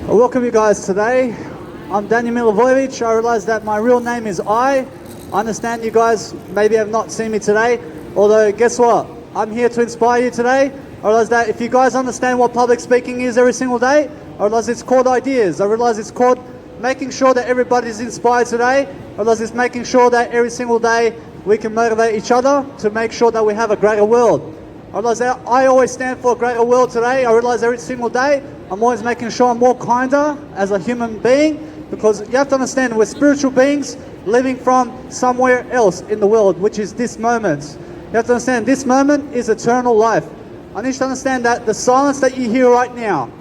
I welcome you guys today. I'm Daniel Milivojevic. I realize that my real name is I understand you guys maybe have not seen me today, although guess what? I'm here to inspire you today. I realize that if you guys understand what public speaking is every single day, I realize it's called ideas. I realize it's called making sure that everybody's inspired today. I realize it's making sure that every single day we can motivate each other to make sure that we have a greater world. I realize that I always stand for a greater world today. I realize every single day I'm always making sure I'm more kinder as a human being, because you have to understand we're spiritual beings living from somewhere else in the world, which is this moment. You have to understand this moment is eternal life. I need you to understand that the silence that you hear right now,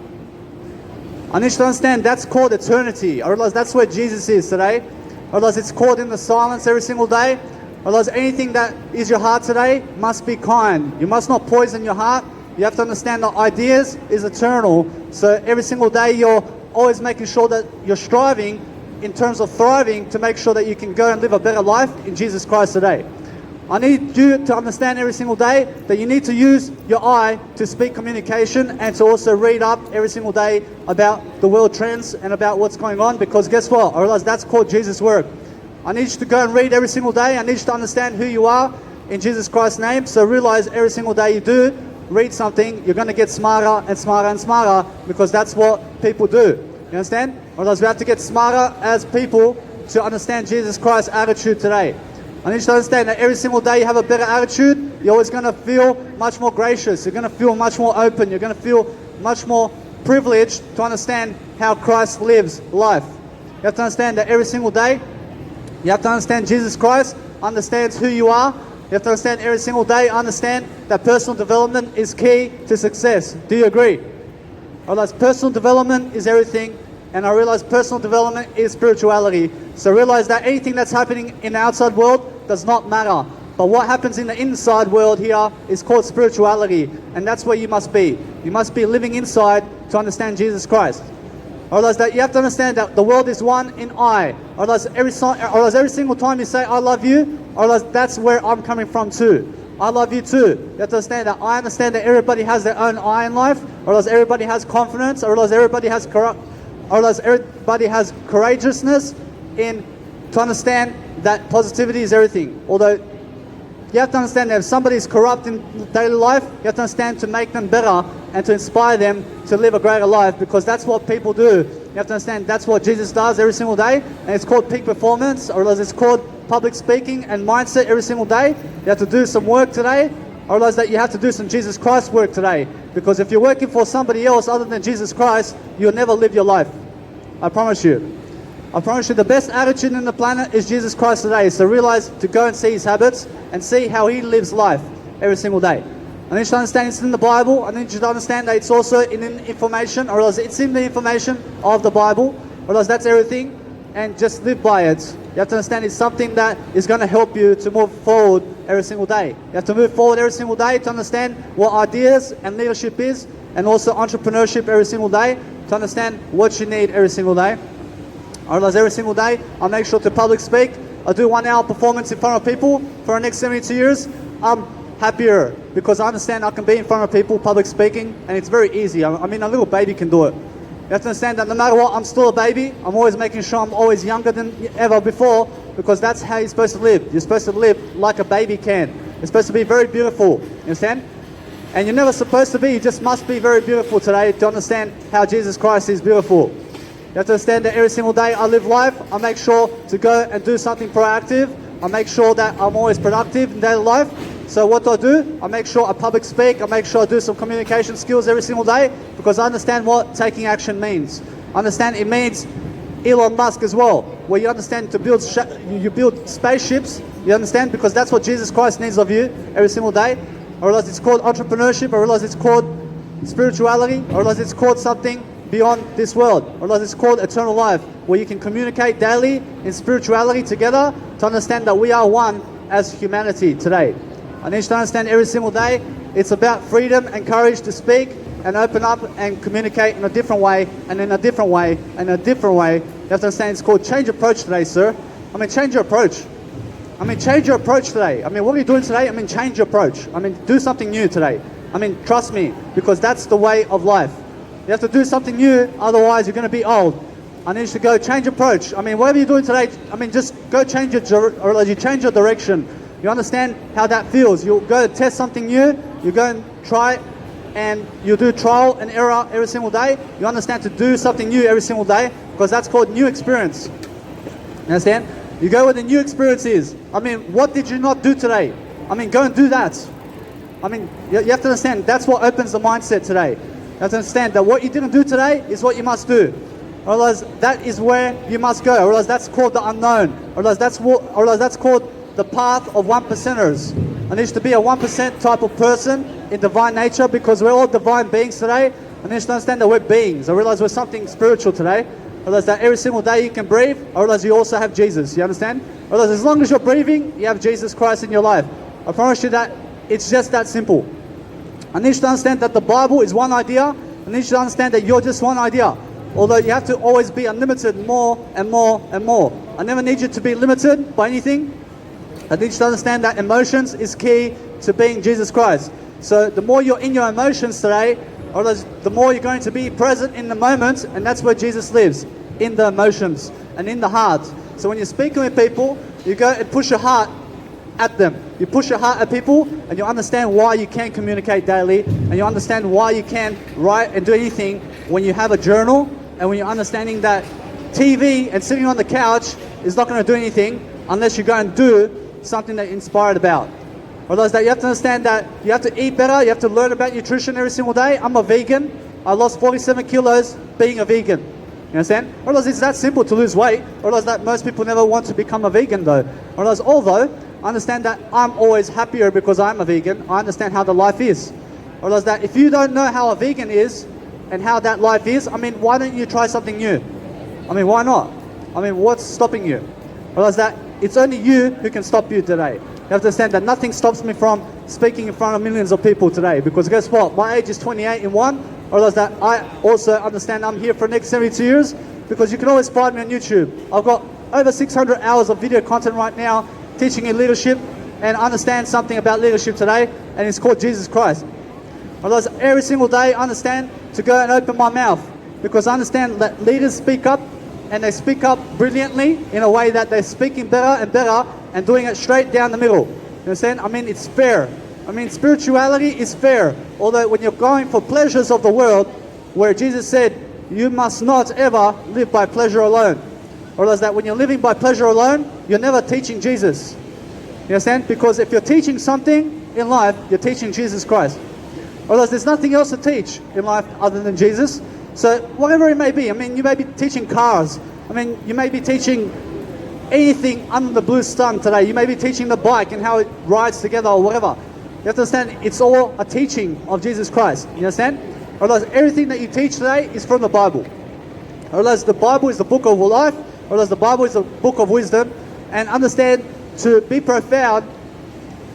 I need you to understand that's called eternity. I realize that's where Jesus is today. I realize it's called in the silence every single day. I realize anything that is your heart today must be kind. You must not poison your heart. You have to understand that ideas is eternal. So every single day you're always making sure that you're striving in terms of thriving to make sure that you can go and live a better life in Jesus Christ today. I need you to understand every single day that you need to use your eye to speak communication and to also read up every single day about the world trends and about what's going on, because guess what? I realize that's called Jesus' work. I need you to go and read every single day. I need you to understand who you are in Jesus Christ's name. So realize every single day you do read something, you're going to get smarter and smarter and smarter, because that's what people do. You understand? Otherwise, we have to get smarter as people to understand Jesus Christ's attitude today. I need you to understand that every single day you have a better attitude, you're always going to feel much more gracious. You're going to feel much more open. You're going to feel much more privileged to understand how Christ lives life. You have to understand that every single day, you have to understand Jesus Christ understands who you are. You have to understand every single day, understand that personal development is key to success. Do you agree? I realize personal development is everything, and I realize personal development is spirituality. So realize that anything that's happening in the outside world does not matter. But what happens in the inside world here is called spirituality, and that's where you must be. You must be living inside to understand Jesus Christ. I realize that you have to understand that the world is one in I. I realize every single time you say I love you, I realize that's where I'm coming from too. I love you too. You have to understand that I understand that everybody has their own I in life. I realize everybody has confidence. I realize everybody has courageousness in to understand that positivity is everything. Although you have to understand that if somebody is corrupt in daily life, you have to understand to make them better and to inspire them to live a greater life, because that's what people do. You have to understand that's what Jesus does every single day, and it's called peak performance, or it's called public speaking and mindset every single day. You have to do some work today. I realize that you have to do some Jesus Christ work today, because if you're working for somebody else other than Jesus Christ, you'll never live your life. I promise you. I promise you the best attitude in the planet is Jesus Christ today. So realize to go and see his habits and see how he lives life every single day. I need you to understand it's in the Bible. I need you to understand that it's also in information, or else it's in the information of the Bible, or else that's everything, and just live by it. You have to understand it's something that is going to help you to move forward every single day. You have to move forward every single day to understand what ideas and leadership is, and also entrepreneurship every single day, to understand what you need every single day. I realize every single day I make sure to public speak. I do 1 hour performance in front of people for the next 72 years. I'm happier because I understand I can be in front of people public speaking, and it's very easy. I mean, a little baby can do it. You have to understand that no matter what, I'm still a baby. I'm always making sure I'm always younger than ever before, because that's how you're supposed to live. You're supposed to live like a baby can. You're supposed to be very beautiful. You understand? And you're never supposed to be. You just must be very beautiful today to understand how Jesus Christ is beautiful. You have to understand that every single day I live life, I make sure to go and do something proactive. I make sure that I'm always productive in daily life. So what do? I make sure I public speak. I make sure I do some communication skills every single day, because I understand what taking action means. I understand it means Elon Musk as well, where you understand to build you build spaceships. You understand, because that's what Jesus Christ needs of you every single day. I realize it's called entrepreneurship. I realize it's called spirituality. I realize it's called something beyond this world. I realize it's called eternal life, where you can communicate daily in spirituality together to understand that we are one as humanity today. I need you to understand every single day it's about freedom and courage to speak and open up and communicate in a different way, and in a different way, and in a different way. You have to understand it's called change approach today, sir. I mean, change your approach. I mean, change your approach today. I mean, what are you doing today? I mean, change your approach. I mean, do something new today. I mean, trust me, because that's the way of life. You have to do something new, otherwise you're going to be old. I need you to go change approach. I mean, whatever you're doing today, I mean, just go change or you change your direction. You understand how that feels. You'll go test something new, you go and try, and you do trial and error every single day. You understand to do something new every single day, because that's called new experience. You understand? You go where the new experience is. I mean, what did you not do today? I mean, go and do that. I mean, you have to understand, that's what opens the mindset today. You have to understand that what you didn't do today is what you must do. Otherwise, that is where you must go. Otherwise, that's called the unknown. Otherwise, that's called the path of 1%ers. I need you to be a 1% type of person in divine nature, because we're all divine beings today. I need you to understand that we're beings. I realize we're something spiritual today. I realize that every single day you can breathe. I realize you also have Jesus. You understand? I realize as long as you're breathing, you have Jesus Christ in your life. I promise you that it's just that simple. I need you to understand that the Bible is one idea. I need you to understand that you're just one idea. Although you have to always be unlimited, more and more and more. I never need you to be limited by anything. I need you to understand that emotions is key to being Jesus Christ. So the more you're in your emotions today, or the more you're going to be present in the moment, and that's where Jesus lives, in the emotions and in the heart. So when you're speaking with people, you go and push your heart at them. You push your heart at people, and you understand why you can communicate daily, and you understand why you can write and do anything when you have a journal, and when you're understanding that TV and sitting on the couch is not going to do anything unless you go and do something that you're inspired about. Otherwise, that you have to understand that you have to eat better, you have to learn about nutrition every single day. I'm a vegan. I lost 47 kilos being a vegan. You understand? Otherwise, it's that simple to lose weight. Otherwise, that most people never want to become a vegan though. Otherwise, although I understand that I'm always happier because I'm a vegan, I understand how the life is. Otherwise, that if you don't know how a vegan is and how that life is, I mean, why don't you try something new? I mean, why not? I mean, what's stopping you? Otherwise, that it's only you who can stop you today. You have to understand that nothing stops me from speaking in front of millions of people today, because guess what? My age is 28 in one. Otherwise, that I also understand I'm here for the next 72 years, because you can always find me on YouTube. I've got over 600 hours of video content right now teaching you leadership, and understand something about leadership today, and it's called Jesus Christ. Otherwise, every single day I understand to go and open my mouth, because I understand that leaders speak up, and they speak up brilliantly in a way that they're speaking better and better and doing it straight down the middle. You understand? I mean, it's fair. I mean, spirituality is fair. Although when you're going for pleasures of the world, where Jesus said, you must not ever live by pleasure alone. Or else that when you're living by pleasure alone, you're never teaching Jesus. You understand? Because if you're teaching something in life, you're teaching Jesus Christ. Or else there's nothing else to teach in life other than Jesus. So whatever it may be, I mean, you may be teaching cars. I mean, you may be teaching anything under the blue sun today. You may be teaching the bike and how it rides together or whatever. You have to understand, it's all a teaching of Jesus Christ. You understand? Otherwise, everything that you teach today is from the Bible. Otherwise, the Bible is the book of life. Otherwise, the Bible is the book of wisdom. And understand to be profound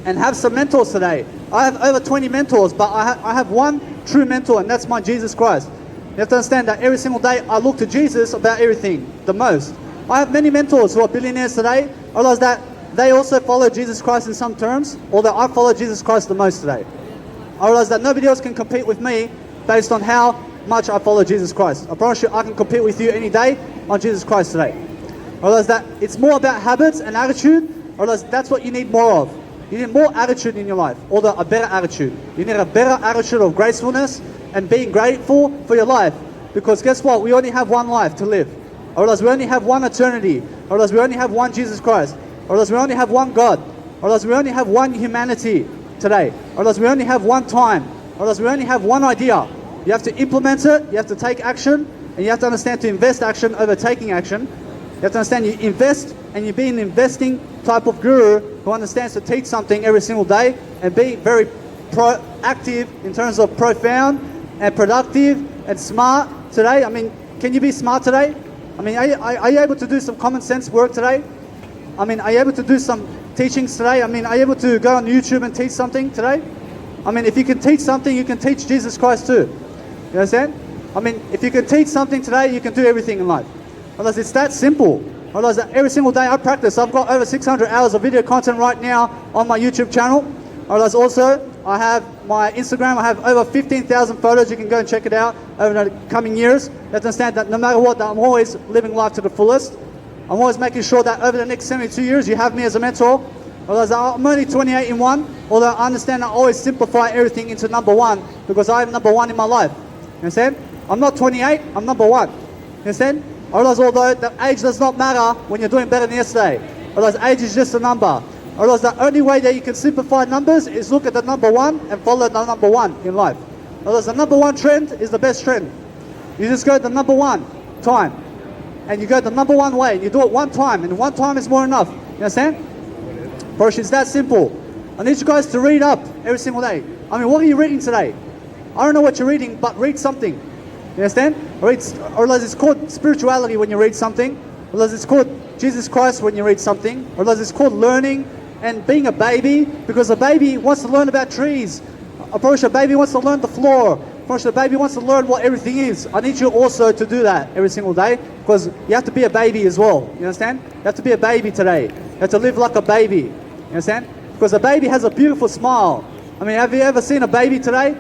and have some mentors today. I have over 20 mentors, but I have one true mentor, and that's my Jesus Christ. You have to understand that every single day I look to Jesus about everything, the most. I have many mentors who are billionaires today. I realize that they also follow Jesus Christ in some terms, although I follow Jesus Christ the most today. I realize that nobody else can compete with me based on how much I follow Jesus Christ. I promise you I can compete with you any day on Jesus Christ today. I realize that it's more about habits and attitude. I realize that's what you need more of. You need more attitude in your life, or a better attitude. You need a better attitude of gracefulness and being grateful for your life. Because guess what? We only have one life to live. Or else we only have one eternity. Or else we only have one Jesus Christ. Or else we only have one God. Or else we only have one humanity today. Or else we only have one time. Or else we only have one idea. You have to implement it, you have to take action, and you have to understand to invest action over taking action. You have to understand you invest, and you be an investing type of guru who understands to teach something every single day and be very proactive in terms of profound and productive and smart today. I mean, can you be smart today? I mean, are you able to do some common sense work today? I mean, are you able to do some teachings today? I mean, are you able to go on YouTube and teach something today? I mean, if you can teach something, you can teach Jesus Christ too. You understand? I mean, if you can teach something today, you can do everything in life. Otherwise, it's that simple. Otherwise, every single day I practice. I've got over 600 hours of video content right now on my YouTube channel. Otherwise, also, I have my Instagram, I have over 15,000 photos. You can go and check it out over the coming years. You have to understand that no matter what, that I'm always living life to the fullest. I'm always making sure that over the next 72 years, you have me as a mentor. Although I'm only 28 in one, although I understand I always simplify everything into number one because I'm number one in my life. You understand? I'm not 28, I'm number one. You understand? I realize although the age does not matter when you're doing better than yesterday. I realize age is just a number. I realize the only way that you can simplify numbers is look at the number one and follow the number one in life. I realize the number one trend is the best trend. You just go the number one time. And you go the number one way. You do it one time, and one time is more enough. You understand? Bro, it's that simple. I need you guys to read up every single day. I mean, what are you reading today? I don't know what you're reading, but read something. You understand? Or it's called spirituality when you read something. Or it's called Jesus Christ when you read something. Or it's called learning and being a baby, because a baby wants to learn about trees. I promise you, a baby wants to learn the floor. I promise you, a baby wants to learn what everything is. I need you also to do that every single day, because you have to be a baby as well. You understand? You have to be a baby today. You have to live like a baby. You understand? Because a baby has a beautiful smile. I mean, have you ever seen a baby today?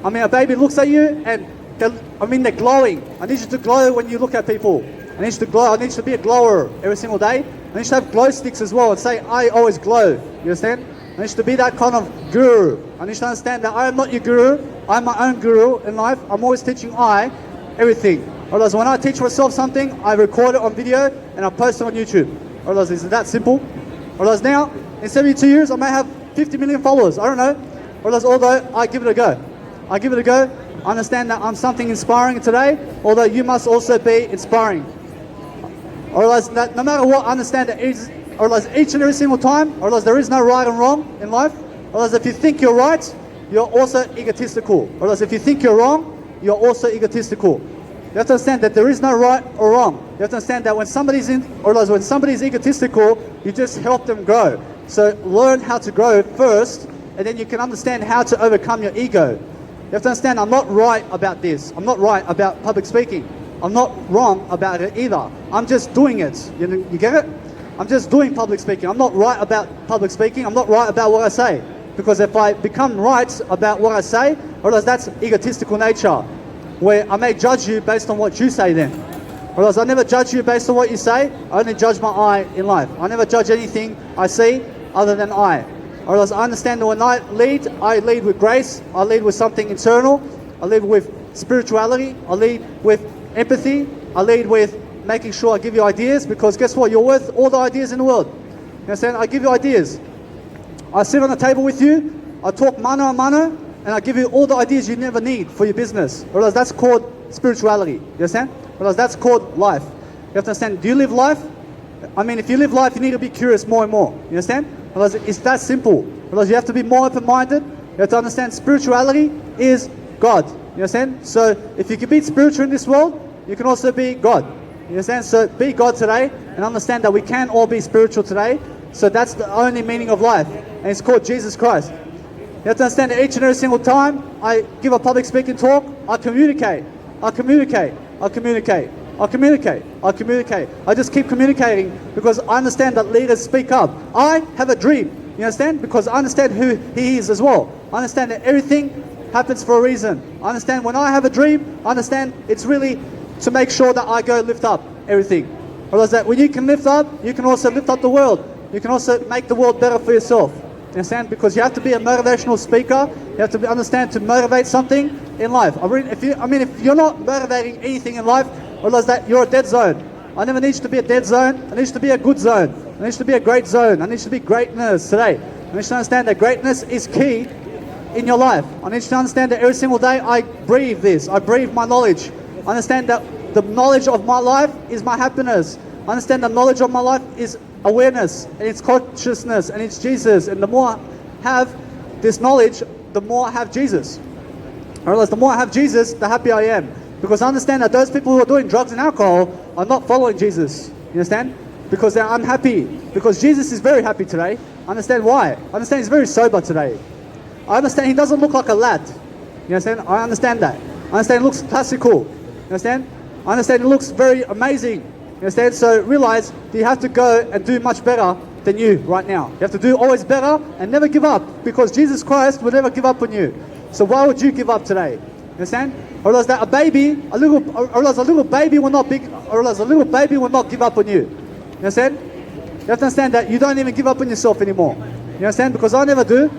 I mean, a baby looks at you and they're glowing. I need you to glow when you look at people. I need you to glow. I need you to be a glower every single day. I need you to have glow sticks as well and say, I always glow. You understand? I need you to be that kind of guru. I need you to understand that I am not your guru. I'm my own guru in life. I'm always teaching everything. Otherwise, when I teach myself something, I record it on video and I post it on YouTube. Otherwise, is it that simple? Otherwise, now, in 72 years, I may have 50 million followers. I don't know. Otherwise, although I give it a go. I give it a go. I understand that I'm something inspiring today, although you must also be inspiring. I realize that no matter what, I understand that I realize each and every single time, I realize there is no right and wrong in life. I realize if you think you're right, you're also egotistical. I realize if you think you're wrong, you're also egotistical. You have to understand that there is no right or wrong. You have to understand that when somebody's egotistical, you just help them grow. So learn how to grow first, and then you can understand how to overcome your ego. You have to understand, I'm not right about this. I'm not right about public speaking. I'm not wrong about it either. I'm just doing it. You get it? I'm just doing public speaking. I'm not right about public speaking. I'm not right about what I say. Because if I become right about what I say, otherwise that's egotistical nature, where I may judge you based on what you say then. Otherwise I never judge you based on what you say. I only judge my I in life. I never judge anything I see other than I. Otherwise I understand that when I lead with grace. I lead with something internal. I lead with spirituality. I lead with empathy. I lead with making sure I give you ideas, because guess what? You're worth all the ideas in the world. You understand? I give you ideas. I sit on the table with you. I talk mano a mano, and I give you all the ideas you never need for your business. Otherwise that's called spirituality. You understand? Otherwise that's called life. You have to understand, do you live life? I mean, if you live life, you need to be curious more and more. You understand? Otherwise it's that simple. Otherwise you have to be more open-minded. You have to understand spirituality is God. You understand? So if you can be spiritual in this world, you can also be God. You understand? So be God today and understand that we can all be spiritual today. So that's the only meaning of life. And it's called Jesus Christ. You have to understand that each and every single time I give a public speaking talk, I communicate. I communicate. I communicate. I communicate. I communicate. I just keep communicating because I understand that leaders speak up. I have a dream. You understand? Because I understand who he is as well. I understand that everything happens for a reason. I understand when I have a dream, I understand it's really to make sure that I go lift up everything. Otherwise, that when you can lift up, you can also lift up the world. You can also make the world better for yourself. You understand? Because you have to be a motivational speaker. You have to understand to motivate something in life. If you're not motivating anything in life, otherwise that you're a dead zone. I never need you to be a dead zone. I need you to be a good zone. I need you to be a great zone. I need you to be greatness today. I need you to understand that greatness is key in your life. I need you to understand that every single day I breathe this. I breathe my knowledge. I understand that the knowledge of my life is my happiness. I understand the knowledge of my life is awareness, and it's consciousness, and it's Jesus. And the more I have this knowledge, the more I have Jesus. I realize the more I have Jesus, the happier I am. Because I understand that those people who are doing drugs and alcohol are not following Jesus. You understand? Because they're unhappy. Because Jesus is very happy today. I understand why. I understand he's very sober today. I understand he doesn't look like a lad. You understand? I understand that. I understand he looks classical. You understand? I understand he looks very amazing. You understand? So realize that you have to go and do much better than you right now. You have to do always better and never give up, because Jesus Christ will never give up on you. So why would you give up today? You understand? Or else that a little baby will not give up on you. You understand? You have to understand that you don't even give up on yourself anymore. You understand? Because I never do.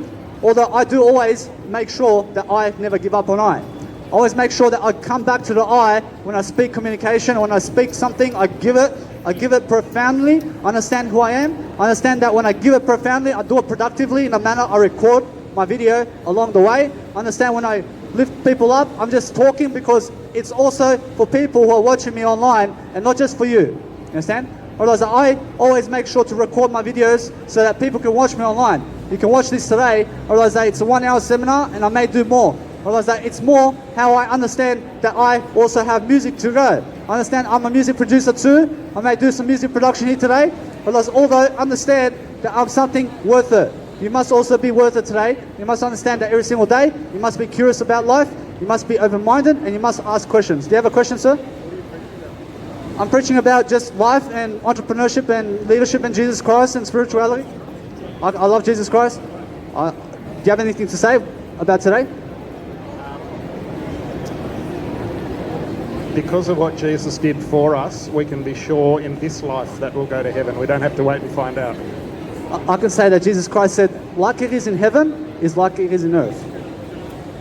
Although I do always make sure that I never give up on I. I always make sure that I come back to the I when I speak communication. When I speak something, I give it profoundly. I understand who I am. I understand that when I give it profoundly, I do it productively in a manner. I record my video along the way. I understand when I lift people up, I'm just talking because it's also for people who are watching me online and not just for you. You understand? Otherwise, I always make sure to record my videos so that people can watch me online. You can watch this today. Otherwise, it's a 1 hour seminar and I may do more. Otherwise, it's more how I understand that I also have music to go. I understand I'm a music producer too. I may do some music production here today. Otherwise, although understand that I'm something worth it. You must also be worth it today. You must understand that every single day, you must be curious about life. You must be open-minded and you must ask questions. Do you have a question, sir? I'm preaching about just life and entrepreneurship and leadership in Jesus Christ and spirituality. I love Jesus Christ. Do you have anything to say about today? Because of what Jesus did for us, we can be sure in this life that we'll go to heaven. We don't have to wait and find out. I can say that Jesus Christ said, like it is in heaven, is like it is in earth.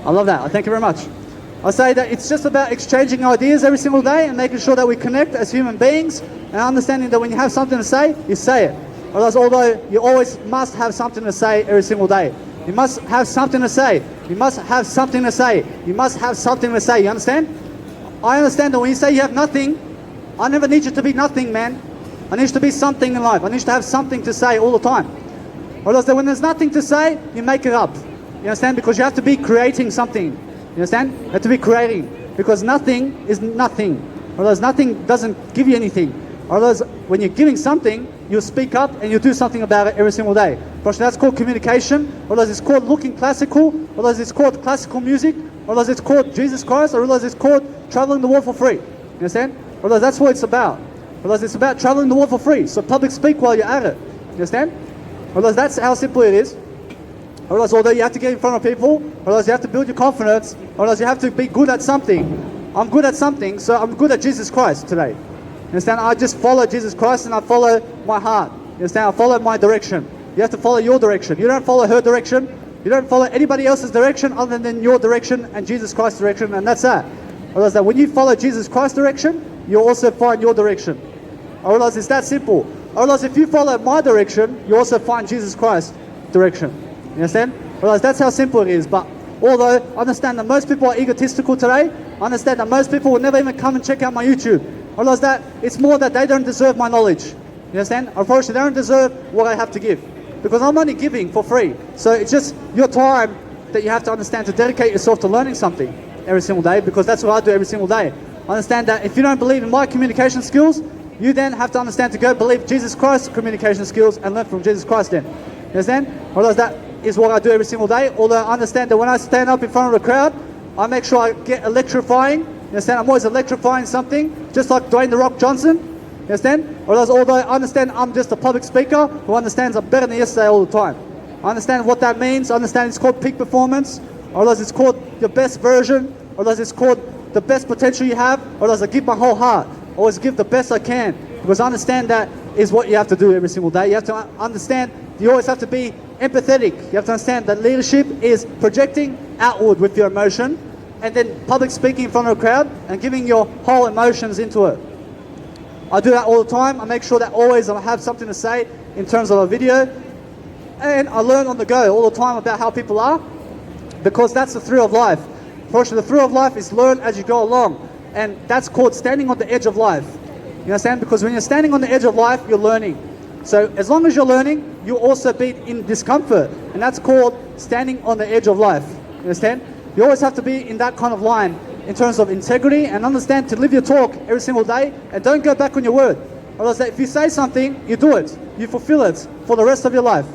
I love that. Thank you very much. I say that it's just about exchanging ideas every single day and making sure that we connect as human beings and understanding that when you have something to say, you say it. Otherwise, although you always must have something to say every single day. You must have something to say. You must have something to say. You must have something to say. You understand? I understand that when you say you have nothing, I never need you to be nothing, man. I need you to be something in life. I need you to have something to say all the time. Or else when there's nothing to say, you make it up. You understand? Because you have to be creating something. You understand? You have to be creating. Because nothing is nothing. Or else nothing doesn't give you anything. Or else when you're giving something, you speak up and you do something about it every single day. Because that's called communication. Or else it's called looking classical. Or else it's called classical music. Or else it's called Jesus Christ. Or else it's called traveling the world for free. You understand? Or else that's what it's about. Otherwise, it's about traveling the world for free. So public speak while you're at it. You understand? Otherwise, that's how simple it is. Otherwise, although you have to get in front of people, otherwise you have to build your confidence, otherwise you have to be good at something. I'm good at something, so I'm good at Jesus Christ today. You understand? I just follow Jesus Christ and I follow my heart. You understand? I follow my direction. You have to follow your direction. You don't follow her direction. You don't follow anybody else's direction other than your direction and Jesus Christ's direction, and that's that. Otherwise, that when you follow Jesus Christ's direction, you'll also find your direction. Otherwise, it's that simple. Otherwise, if you follow my direction, you also find Jesus Christ's direction. You understand? Otherwise, that's how simple it is. But although I understand that most people are egotistical today, I understand that most people will never even come and check out my YouTube. Otherwise, that it's more that they don't deserve my knowledge. You understand? Unfortunately, they don't deserve what I have to give. Because I'm only giving for free. So it's just your time that you have to understand to dedicate yourself to learning something every single day, because that's what I do every single day. I understand that if you don't believe in my communication skills, you then have to understand to go believe Jesus Christ's communication skills and learn from Jesus Christ then. You understand? Otherwise, that is what I do every single day. Although I understand that when I stand up in front of the crowd, I make sure I get electrifying. You understand? I'm always electrifying something, just like Dwayne "The Rock" Johnson. You understand? Although I understand I'm just a public speaker who understands I'm better than yesterday all the time. I understand what that means. I understand it's called peak performance. Otherwise, it's called your best version. Otherwise, it's called the best potential you have. Otherwise, I give my whole heart. Always give the best I can, because I understand that is what you have to do every single day. You have to understand, you always have to be empathetic. You have to understand that leadership is projecting outward with your emotion and then public speaking in front of a crowd and giving your whole emotions into it. I do that all the time. I make sure that always I have something to say in terms of a video, and I learn on the go all the time about how people are, because that's the thrill of life. Fortunately, the thrill of life is learn as you go along. And that's called standing on the edge of life. You understand? Because when you're standing on the edge of life, you're learning. So as long as you're learning, you'll also be in discomfort. And that's called standing on the edge of life. You understand? You always have to be in that kind of line in terms of integrity, and understand to live your talk every single day and don't go back on your word. Otherwise, if you say something, you do it. You fulfill it for the rest of your life.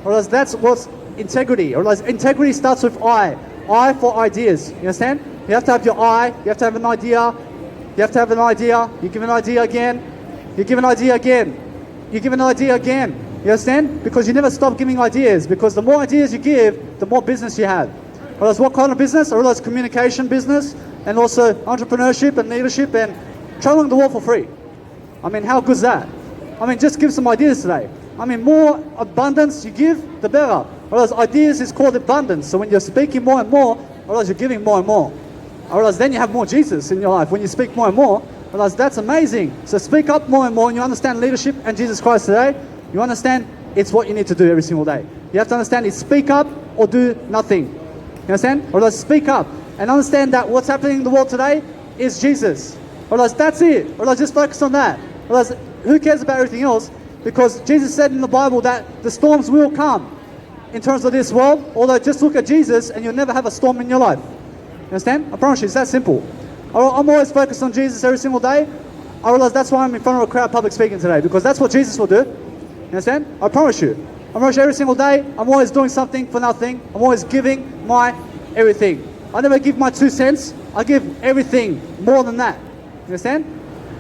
Otherwise, that's what's integrity. Otherwise, integrity starts with I. I for ideas. You understand? You have to have your I, you have to have an idea, you have to have an idea, you give an idea again, you give an idea again, you give an idea again, You understand? Because you never stop giving ideas. Because the more ideas you give, the more business you have. I realize what kind of business? I realize communication business, and also entrepreneurship and leadership and traveling the world for free. I mean, how good is that? I mean, just give some ideas today. I mean, more abundance you give, the better. I realize ideas is called abundance. So when you're speaking more and more, I realize you're giving more and more. I realize then you have more Jesus in your life. When you speak more and more, I realize that's amazing. So speak up more and more, and you understand leadership and Jesus Christ today. You understand it's what you need to do every single day. You have to understand it's speak up or do nothing. You understand? Or let's speak up and understand that what's happening in the world today is Jesus. Or let's that's it. Or let's just focus on that. Or let's, who cares about everything else? Because Jesus said in the Bible that the storms will come in terms of this world. Although just look at Jesus and you'll never have a storm in your life. You understand? I promise you, it's that simple. I'm always focused on Jesus every single day. I realize that's why I'm in front of a crowd public speaking today, because that's what Jesus will do. You understand? I promise you. I promise you every single day, I'm always doing something for nothing. I'm always giving my everything. I never give my 2 cents. I give everything more than that. You understand?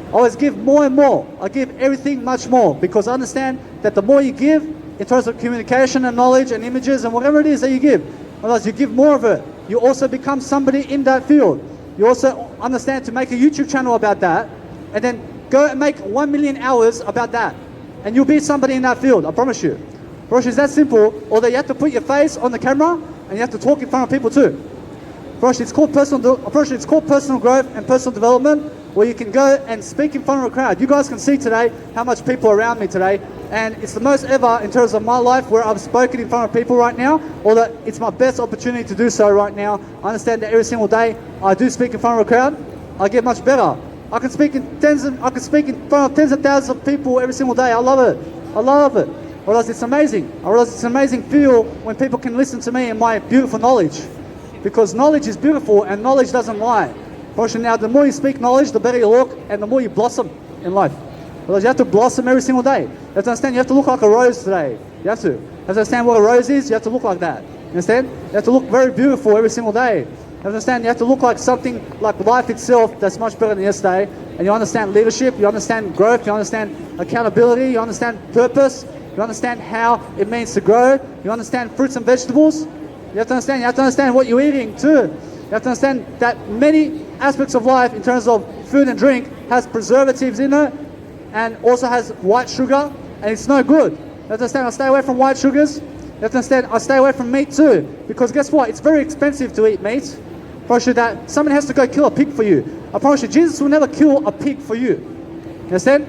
I always give more and more. I give everything much more, because I understand that the more you give, in terms of communication and knowledge and images and whatever it is that you give, otherwise you give more of it. You also become somebody in that field. You also understand to make a YouTube channel about that, and then go and make 1 million hours about that. And you'll be somebody in that field, I promise you. I promise you, it's that simple. Although you have to put your face on the camera, and you have to talk in front of people too. I promise you, it's called personal growth and personal development, where you can go and speak in front of a crowd. You guys can see today how much people are around me today, and it's the most ever in terms of my life where I've spoken in front of people right now, although it's my best opportunity to do so right now. I understand that every single day I do speak in front of a crowd, I get much better. I can speak in front of tens of thousands of people every single day. I love it. I love it. I realize it's amazing. I realize it's an amazing feel when people can listen to me and my beautiful knowledge, because knowledge is beautiful and knowledge doesn't lie. Fortunately, now the more you speak knowledge, the better you look, and the more you blossom in life. Because you have to blossom every single day. You have to understand you have to look like a rose today. You have to. You have to understand what a rose is. You have to look like that. You understand? You have to look very beautiful every single day. You understand? You have to look like something like life itself that's much better than yesterday. And you understand leadership. You understand growth. You understand accountability. You understand purpose. You understand how it means to grow. You understand fruits and vegetables. You have to understand. You have to understand what you're eating too. You have to understand that many aspects of life in terms of food and drink has preservatives in it, and also has white sugar, and it's no good. You have to understand, I stay away from white sugars. You have to understand, I stay away from meat too, because guess what? It's very expensive to eat meat. I promise you that somebody has to go kill a pig for you. I promise you, Jesus will never kill a pig for you. You understand?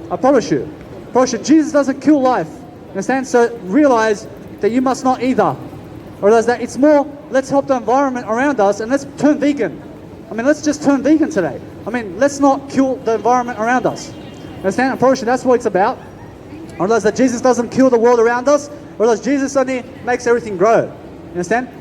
I promise you. I promise you, Jesus doesn't kill life. You understand? So realize that you must not either. Realize that it's more, let's help the environment around us, and let's turn vegan. I mean, let's just turn vegan today. I mean, let's not kill the environment around us. Understand? I promise you, that's what it's about. I realize that Jesus doesn't kill the world around us. I realize Jesus only makes everything grow. You understand? I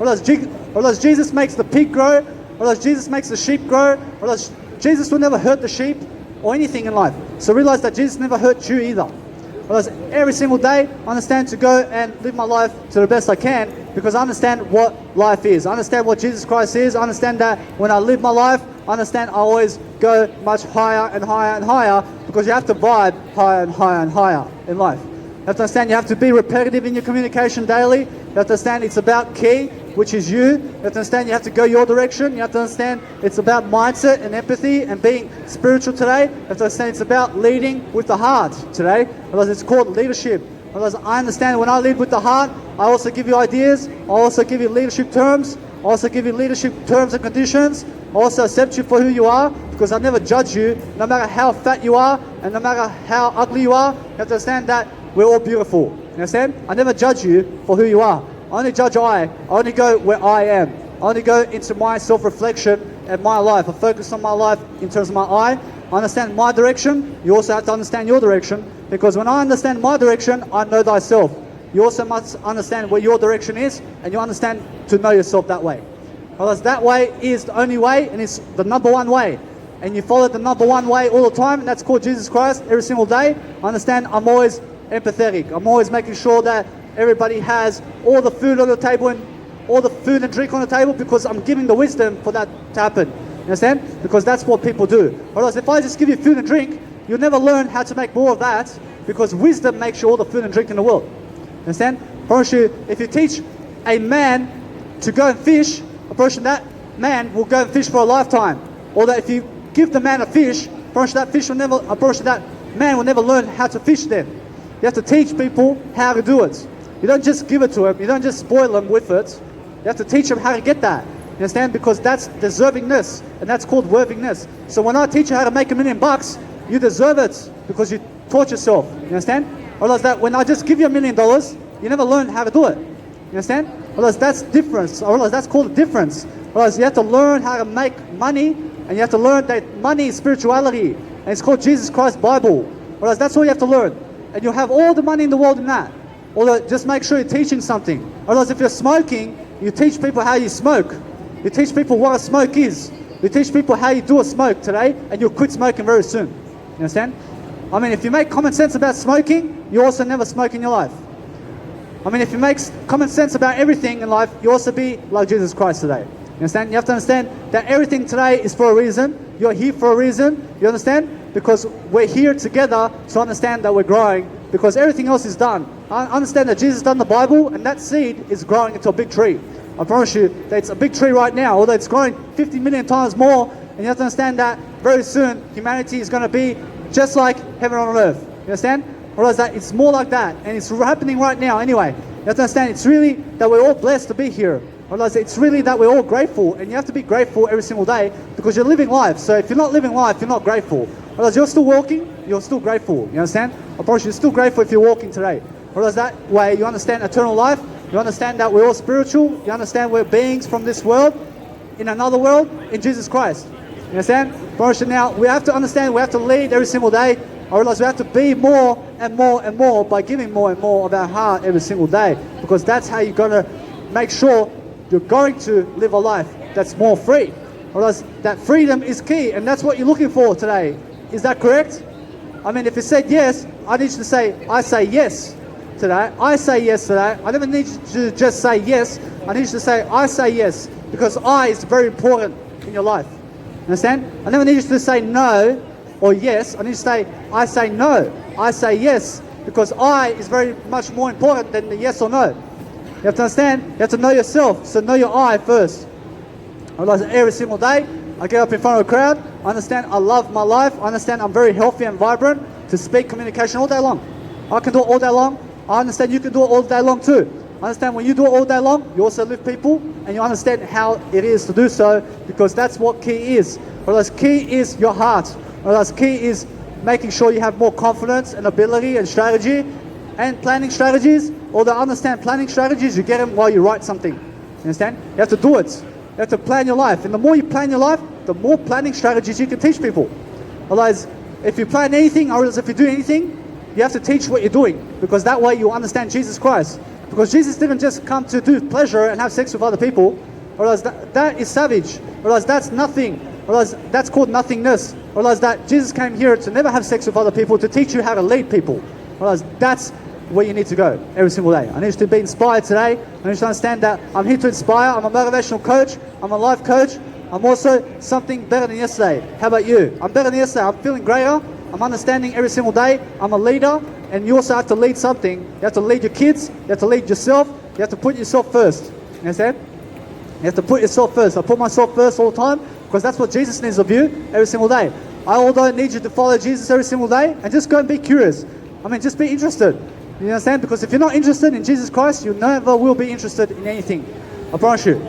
realize Jesus makes the pig grow. I realize Jesus makes the sheep grow. I realize Jesus will never hurt the sheep or anything in life. So realize that Jesus never hurt you either. I realize every single day, I understand to go and live my life to the best I can, because I understand what life is. I understand what Jesus Christ is. I understand that when I live my life, I understand I always go much higher and higher and higher, because you have to vibe higher and higher and higher in life. You have to understand you have to be repetitive in your communication daily. You have to understand it's about key, which is you. You have to understand you have to go your direction. You have to understand it's about mindset and empathy and being spiritual today. You have to understand it's about leading with the heart today. Otherwise it's called leadership. Otherwise I understand when I lead with the heart, I also give you ideas. I also give you leadership terms. I also give you leadership terms and conditions. I also accept you for who you are, because I never judge you, no matter how fat you are and no matter how ugly you are. You have to understand that we're all beautiful. You understand? I never judge you for who you are. I only judge I only go where I am. I only go into my self-reflection and my life. I focus on my life in terms of my I understand my direction. You also have to understand your direction, because when I understand my direction, I know thyself. You also must understand where your direction is, and you understand to know yourself that way. Because that way is the only way, and it's the number one way. And you follow the number one way all the time, and that's called Jesus Christ every single day. I understand I'm always empathetic. I'm always making sure that everybody has all the food on the table and all the food and drink on the table, because I'm giving the wisdom for that to happen. You understand? Because that's what people do. Otherwise, if I just give you food and drink, you'll never learn how to make more of that, Because wisdom makes you all the food and drink in the world. Understand? I promise you, if you teach a man to go and fish, I promise you that man will go and fish for a lifetime. Or that if you give the man a fish, I promise you that man will never learn how to fish then. You have to teach people how to do it. You don't just give it to them. You don't just spoil them with it. You have to teach them how to get that. You understand? Because that's deservingness, and that's called worthiness. So when I teach you how to make $1 million, you deserve it because you taught yourself. You understand? Otherwise, that when I just give you $1 million, you never learn how to do it. You understand? Otherwise, that's difference. Otherwise, that's called a difference. Otherwise, you have to learn how to make money, and you have to learn that money is spirituality, and it's called Jesus Christ Bible. Otherwise, that's all you have to learn, and you'll have all the money in the world in that. Although, just make sure you're teaching something. Otherwise, if you're smoking, you teach people how you smoke. You teach people what a smoke is. You teach people how you do a smoke today, and you'll quit smoking very soon. You understand? I mean, if you make common sense about smoking, you also never smoke in your life. I mean, if you make common sense about everything in life, you also be like Jesus Christ today. You understand? You have to understand that everything today is for a reason. You're here for a reason. You understand? Because we're here together to understand that we're growing, because everything else is done. I understand that Jesus done the Bible, and that seed is growing into a big tree. I promise you that it's a big tree right now, although it's growing 50 million times more, and you have to understand that very soon humanity is going to be just like heaven on earth. You understand? Whereas that it's more like that, and it's happening right now anyway. You have to understand it's really that we're all blessed to be here. Otherwise, it's really that we're all grateful, and you have to be grateful every single day because you're living life. So if you're not living life, you're not grateful. Otherwise, you're still walking, you're still grateful. You understand? I promise you're still grateful if you're walking today. Otherwise, that way you understand eternal life. You understand that we're all spiritual. You understand we're beings from this world, in another world, in Jesus Christ. You understand? Promise you now, we have to understand, we have to lead every single day. I realize we have to be more and more and more by giving more and more of our heart every single day, because that's how you're going to make sure you're going to live a life that's more free. Otherwise, that freedom is key, and that's what you're looking for today. Is that correct? I mean, if you said yes, I need you to say, I say yes today. I say yes today. I never need you to just say yes. I need you to say, I say yes, because I is very important in your life. Understand? I never need you to say no or yes. I need you to say, I say no. I say yes, because I is very much more important than the yes or no. You have to understand, you have to know yourself, so know your I first. Otherwise, every single day, I get up in front of a crowd, I understand I love my life, I understand I'm very healthy and vibrant to speak communication all day long. I can do it all day long. I understand you can do it all day long too. I understand when you do it all day long, you also lift people, and you understand how it is to do so, because that's what key is. Otherwise, key is your heart. Otherwise, key is making sure you have more confidence and ability and strategy and planning strategies. Although I understand planning strategies, you get them while you write something. You understand? You have to do it. You have to plan your life. And the more you plan your life, the more planning strategies you can teach people. Otherwise, if you plan anything, or if you do anything, you have to teach what you're doing, because that way you understand Jesus Christ. Because Jesus didn't just come to do pleasure and have sex with other people. Otherwise, that is savage. Otherwise, that's nothing. Otherwise, that's called nothingness. Otherwise, that Jesus came here to never have sex with other people, to teach you how to lead people. Otherwise, that's where you need to go every single day. I need you to be inspired today. I need you to understand that I'm here to inspire. I'm a motivational coach. I'm a life coach. I'm also something better than yesterday. How about you? I'm better than yesterday. I'm feeling greater. I'm understanding every single day. I'm a leader, and you also have to lead something. You have to lead your kids. You have to lead yourself. You have to put yourself first. You understand? You have to put yourself first. I put myself first all the time, because that's what Jesus needs of you every single day. I although need you to follow Jesus every single day, and just go and be curious. I mean, just be interested. You understand? Because if you're not interested in Jesus Christ, you never will be interested in anything. I promise you.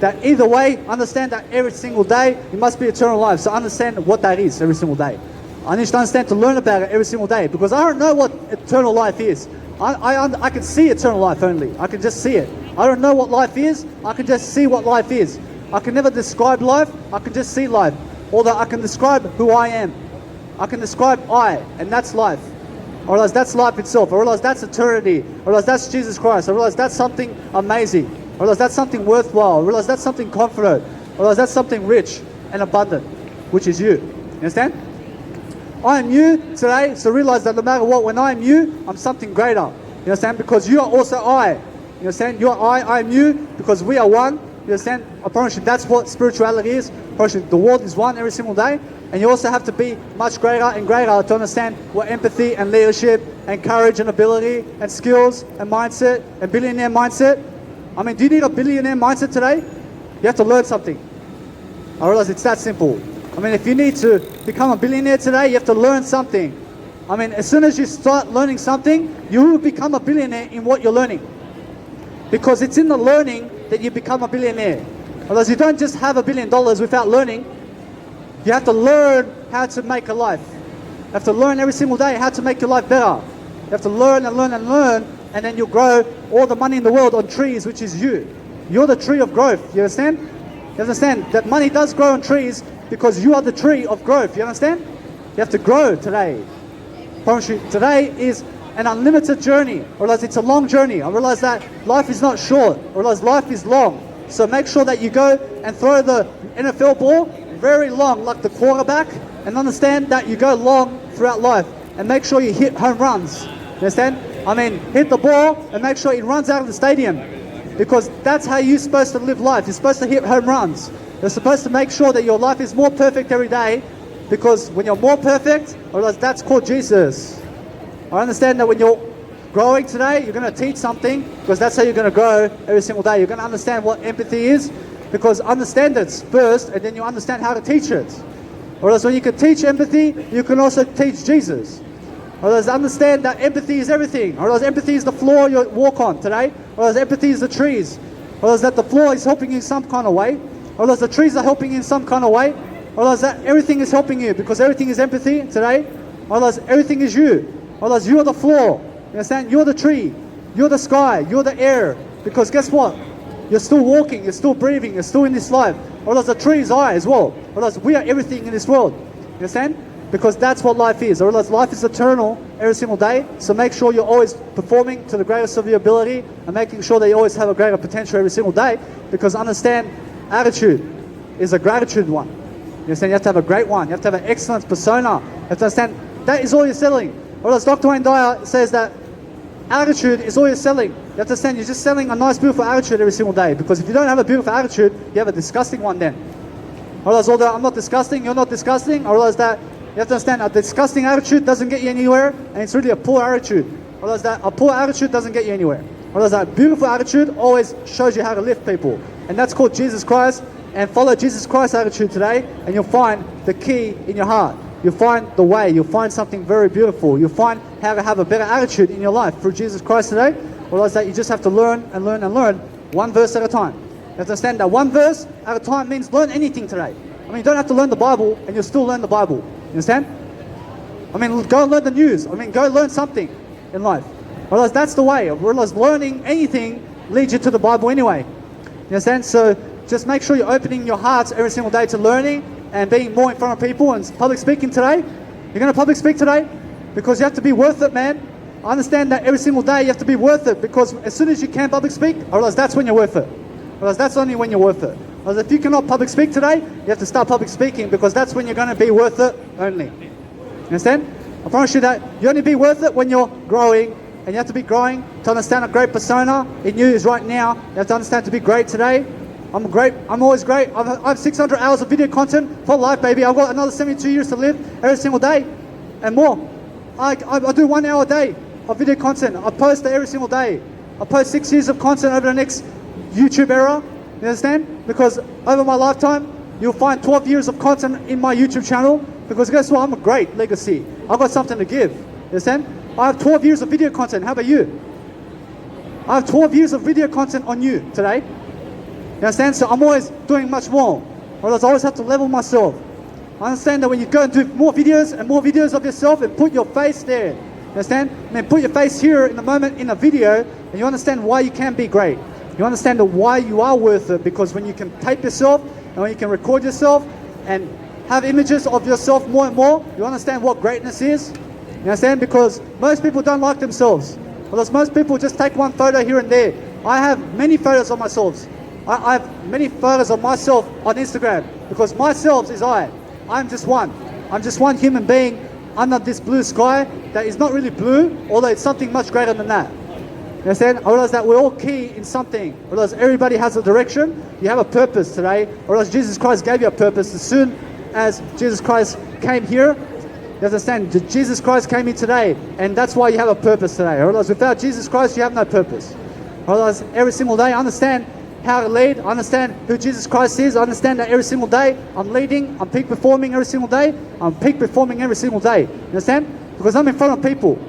That either way, understand that every single day, you must be eternal life. So understand what that is every single day. I need you to understand, to learn about it every single day, because I don't know what eternal life is. I can see eternal life only. I can just see it. I don't know what life is. I can just see what life is. I can never describe life. I can just see life. Although I can describe who I am. I can describe I, and that's life. I realize that's life itself. I realize that's eternity. I realize that's Jesus Christ. I realize that's something amazing. I realize that's something worthwhile. I realize that's something confident. I realize that's something rich and abundant, which is you. You understand? I am you today, so realize that no matter what, when I am you, I'm something greater. You understand? Because you are also I. You understand? You are I am you, because we are one. You understand? I promise you, that's what spirituality is. I promise you, the world is one every single day. And you also have to be much greater and greater to understand what empathy and leadership and courage and ability and skills and mindset and billionaire mindset. I mean, do you need a billionaire mindset today? You have to learn something. I realize it's that simple. I mean, if you need to become a billionaire today, you have to learn something. I mean, as soon as you start learning something, you will become a billionaire in what you're learning. Because it's in the learning that you become a billionaire. Otherwise, you don't just have $1 billion without learning. You have to learn how to make a life. You have to learn every single day how to make your life better. You have to learn and learn and learn, and then you'll grow all the money in the world on trees, which is you. You're the tree of growth. You understand? You understand that money does grow on trees because you are the tree of growth. You understand? You have to grow today. I promise you, today is an unlimited journey. I realize it's a long journey. I realize that life is not short. I realize life is long. So make sure that you go and throw the NFL ball very long, like the quarterback, and understand that you go long throughout life. And make sure you hit home runs. You understand? I mean, hit the ball and make sure it runs out of the stadium. Because that's how you're supposed to live life. You're supposed to hit home runs. You're supposed to make sure that your life is more perfect every day. Because when you're more perfect, otherwise that's called Jesus. I understand that when you're growing today, you're going to teach something, because that's how you're going to grow every single day. You're going to understand what empathy is, because understand it first, and then you understand how to teach it. Whereas when you can teach empathy, you can also teach Jesus. Whereas understand that empathy is everything. Whereas empathy is the floor you walk on today. Whereas empathy is the trees. Whereas that the floor is helping you in some kind of way. Whereas the trees are helping you in some kind of way. Otherwise, that everything is helping you, because everything is empathy today. Otherwise, everything is you. Otherwise, you're the floor. You understand? You're the tree. You're the sky. You're the air. Because guess what? You're still walking. You're still breathing. You're still in this life. Otherwise, the tree is I as well. Otherwise, we are everything in this world. You understand? Because that's what life is. Otherwise, life is eternal every single day. So make sure you're always performing to the greatest of your ability, and making sure that you always have a greater potential every single day. Because understand, attitude is a gratitude one. You understand? You have to have a great one. You have to have an excellent persona. You have to understand that is all you're selling. Whereas Dr. Wayne Dyer says that attitude is all you're selling. You have to understand you're just selling a nice, beautiful attitude every single day. Because if you don't have a beautiful attitude, you have a disgusting one then. Whereas although I'm not disgusting, you're not disgusting, I realize that you have to understand a disgusting attitude doesn't get you anywhere, and it's really a poor attitude. I realize that a poor attitude doesn't get you anywhere. I realize that a beautiful attitude always shows you how to lift people. And that's called Jesus Christ. And follow Jesus Christ's attitude today, and you'll find the key in your heart. You'll find the way. You'll find something very beautiful. You'll find how to have a better attitude in your life through Jesus Christ today. Realize that you just have to learn and learn and learn, one verse at a time. You have to understand that one verse at a time means learn anything today. I mean, you don't have to learn the Bible, and you'll still learn the Bible. You understand? I mean, go and learn the news. I mean, go learn something in life. Realize that's the way. Realize learning anything leads you to the Bible anyway. You understand? So just make sure you're opening your hearts every single day to learning and being more in front of people. And public speaking today, you're going to public speak today because you have to be worth it, man. I understand that every single day you have to be worth it, because as soon as you can public speak, I realize that's when you're worth it. I realize that's only when you're worth it. I realize if you cannot public speak today, you have to start public speaking, because that's when you're going to be worth it only. You understand? I promise you that you only be worth it when you're growing, and you have to be growing to understand a great persona in you is right now. You have to understand to be great today. I'm great. I'm always great. I have 600 hours of video content for life, baby. I've got another 72 years to live every single day and more. I do 1 hour a day of video content. I post it every single day. I post 6 years of content over the next YouTube era. You understand? Because over my lifetime, you'll find 12 years of content in my YouTube channel. Because guess what? I'm a great legacy. I've got something to give. You understand? I have 12 years of video content. How about you? I have 12 years of video content on you today. You understand? So I'm always doing much more. Otherwise, I always have to level myself. I understand that when you go and do more videos of yourself and put your face there. You understand? And then put your face here in the moment in a video, and you understand why you can be great. You understand why you are worth it, because when you can tape yourself and when you can record yourself and have images of yourself more and more, you understand what greatness is. You understand? Because most people don't like themselves. Because most people just take one photo here and there. I have many photos of myself. I have many photos of myself on Instagram, because myself is I. I'm just one. I'm just one human being under this blue sky that is not really blue, although it's something much greater than that. You understand? I realize that we're all key in something. I realize everybody has a direction. You have a purpose today. I realize Jesus Christ gave you a purpose to soon as Jesus Christ came here. You understand that Jesus Christ came here today, and that's why you have a purpose today. Otherwise, without Jesus Christ, you have no purpose. Otherwise, every single day, I understand how to lead. I understand who Jesus Christ is. I understand that every single day I'm leading, I'm peak performing every single day. I'm peak performing every single day. You understand? Because I'm in front of people.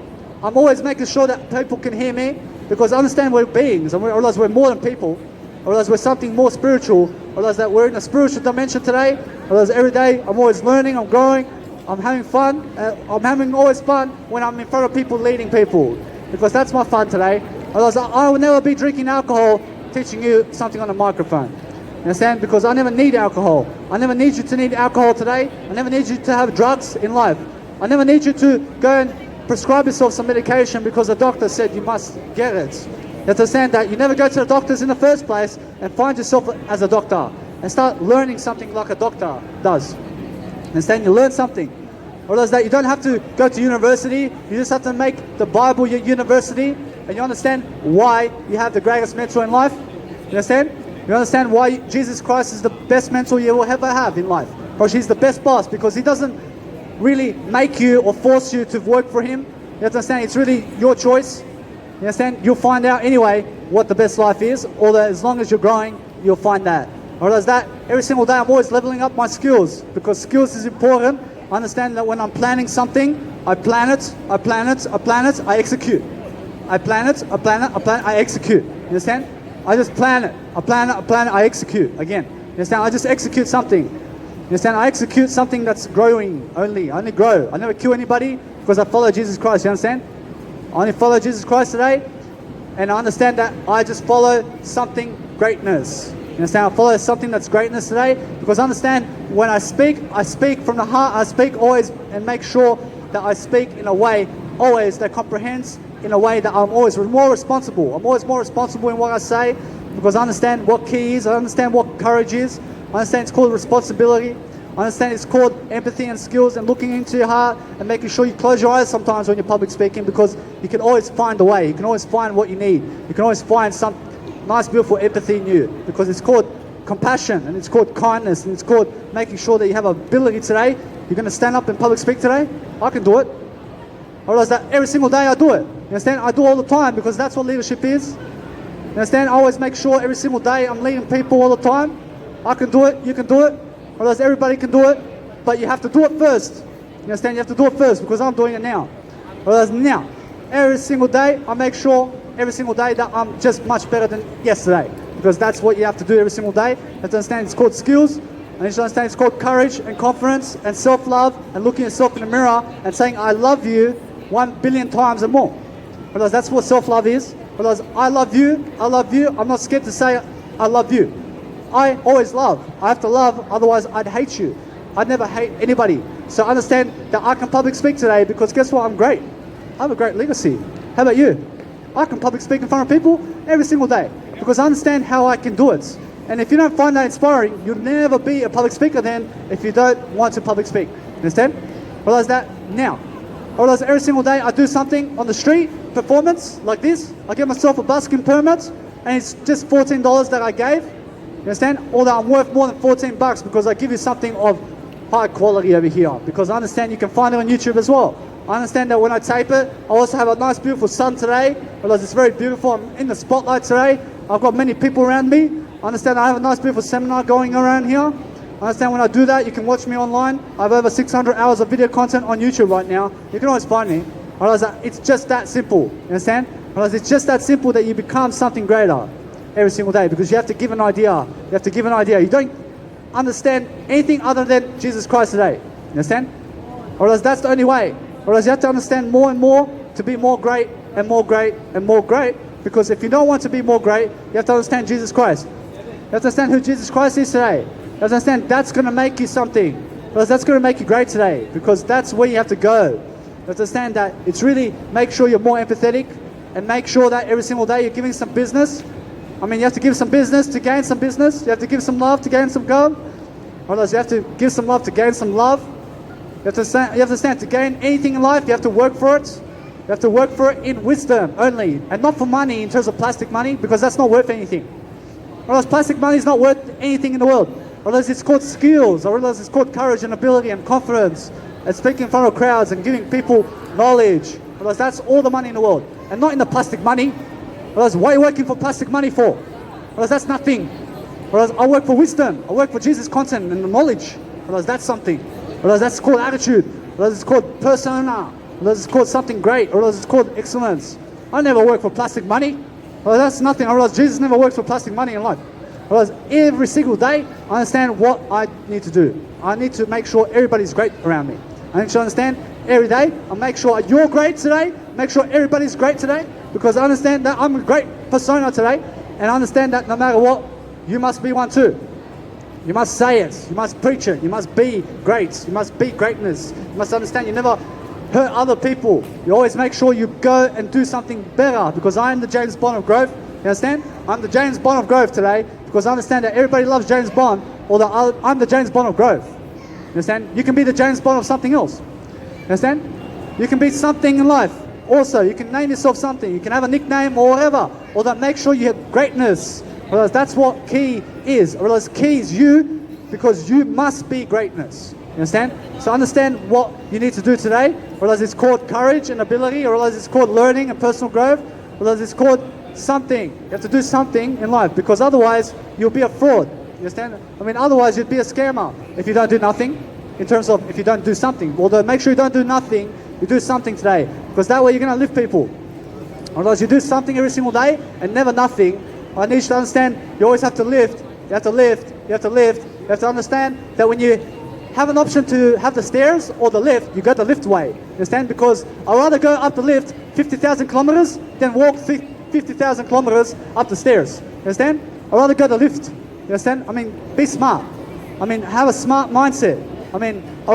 I'm always making sure that people can hear me, because I understand we're beings, and I realize we're more than people. I realize we're something more spiritual. I realize that we're in a spiritual dimension today. I realize every day I'm always learning, I'm growing, I'm having fun. I'm having always fun when I'm in front of people, leading people, because that's my fun today. Otherwise, I will never be drinking alcohol, teaching you something on a microphone. You understand? Because I never need alcohol. I never need you to need alcohol today. I never need you to have drugs in life. I never need you to go and prescribe yourself some medication because the doctor said you must get it. You understand that you never go to the doctors in the first place and find yourself as a doctor and start learning something like a doctor does. Understand? You learn something. Or else that you don't have to go to university. You just have to make the Bible your university, and you understand why you have the greatest mentor in life. You understand? You understand why Jesus Christ is the best mentor you will ever have in life. Because he's the best boss, because he doesn't really make you or force you to work for him. You understand? It's really your choice. You understand? You'll find out anyway what the best life is, or that as long as you're growing, you'll find that. Or else that every single day I'm always leveling up my skills, because skills is important. I understand that when I'm planning something, I plan it, I plan it, I plan it, I execute. I plan it, I plan it, I plan it, I execute. You understand? I just plan it, I plan it, I plan it, I execute. Again, you understand? I just execute something. You understand? I execute something that's growing only. I only grow. I never kill anybody because I follow Jesus Christ. You understand? I only follow Jesus Christ today, and I understand that I just follow something greatness. You understand? I follow something that's greatness today, because I understand when I speak from the heart. I speak always and make sure that I speak in a way always that comprehends, in a way that I'm always more responsible. I'm always more responsible in what I say, because I understand what key is. I understand what courage is. I understand it's called responsibility. I understand it's called empathy and skills, and looking into your heart and making sure you close your eyes sometimes when you're public speaking, because you can always find a way. You can always find what you need. You can always find some nice, beautiful empathy in you, because it's called compassion, and it's called kindness, and it's called making sure that you have ability today. You're going to stand up and public speak today? I can do it. I realize that every single day I do it. You understand? I do all the time, because that's what leadership is. You understand? I always make sure every single day I'm leading people all the time. I can do it, you can do it. I realize everybody can do it, but you have to do it first. You understand? You have to do it first, because I'm doing it now. I realize now, every single day I make sure every single day that I'm just much better than yesterday, because that's what you have to do every single day. You have to understand it's called skills, and you should understand it's called courage and confidence and self-love, and looking yourself in the mirror and saying I love you 1 billion times and more. Because that's what self-love is. Because I love you, I'm not scared to say I love you. I always love. I have to love, otherwise I'd hate you. I'd never hate anybody. So understand that I can public speak today, because guess what? I'm great. I have a great legacy. How about you? I can public speak in front of people every single day, because I understand how I can do it. And if you don't find that inspiring, you'll never be a public speaker then, if you don't want to public speak. Understand? Realize that now. I realize every single day I do something on the street, performance, like this. I get myself a busking permit, and it's just $14 that I gave. You understand? Although I'm worth more than 14 bucks, because I give you something of high quality over here, because I understand you can find it on YouTube as well. I understand that when I tape it, I also have a nice beautiful sun today, because it's very beautiful. I'm in the spotlight today. I've got many people around me. I understand I have a nice beautiful seminar going around here. I understand when I do that, you can watch me online. I have over 600 hours of video content on YouTube right now. You can always find me. I realize that it's just that simple. You understand? I realize it's just that simple that you become something greater every single day, because you have to give an idea. You have to give an idea. You don't understand anything other than Jesus Christ today. You understand? Or else that's the only way. Or else you have to understand more and more to be more great and more great and more great. Because if you don't want to be more great, you have to understand Jesus Christ. You have to understand who Jesus Christ is today. You have to understand that's going to make you something. Or else that's going to make you great today. Because that's where you have to go. You have to understand that it's really make sure you're more empathetic, and make sure that every single day you're giving some business. I mean, you have to give some business to gain some business. You have to give some love to gain some gold. Or else you have to give some love to gain some love. You have to understand to gain anything in life, you have to work for it. You have to work for it in wisdom only, and not for money in terms of plastic money, because that's not worth anything. Or else plastic money is not worth anything in the world. I realize it's called skills. I realize it's called courage and ability and confidence and speaking in front of crowds and giving people knowledge. I realize that's all the money in the world. And not in the plastic money. I realize, what are you working for plastic money for? I realize that's nothing. I realize I work for wisdom. I work for Jesus' content and the knowledge. I realize that's something. I realize that's called attitude. I realize it's called persona. I realize it's called something great. I realize it's called excellence. I never work for plastic money. Well, that's nothing. I realize Jesus never works for plastic money in life. I realize every single day I understand what I need to do. I need to make sure everybody's great around me. I need to understand every day. I make sure you're great today. Make sure everybody's great today. Because I understand that I'm a great persona today. And I understand that no matter what, you must be one too. You must say it. You must preach it. You must be great. You must be greatness. You must understand you never hurt other people. You always make sure you go and do something better, because I am the James Bond of Grove. You understand? I'm the James Bond of Grove today because I understand that everybody loves James Bond, although I'm the James Bond of Grove. You understand? You can be the James Bond of something else. You understand? You can be something in life. Also, you can name yourself something. You can have a nickname or whatever. Although make sure you have greatness. Because that's what key is. I realize key is you, because you must be greatness. You understand? So understand what you need to do today. I realize it's called courage and ability. I realize it's called learning and personal growth. I realize it's called something. You have to do something in life, because otherwise you'll be a fraud. You understand? I mean, otherwise you'd be a scammer if you don't do nothing. In terms of if you don't do something. Although make sure you don't do nothing, you do something today. Because that way you're going to lift people. Otherwise you do something every single day and never nothing. I need you to understand you always have to lift. You have to lift. You have to lift. You have to understand that when you have an option to have the stairs or the lift, you go the lift way. You understand? Because I'd rather go up the lift 50,000 kilometers than walk 50,000 kilometers up the stairs. You understand? I'd rather go the lift. You understand? I mean, be smart. I mean, have a smart mindset. I mean, I'd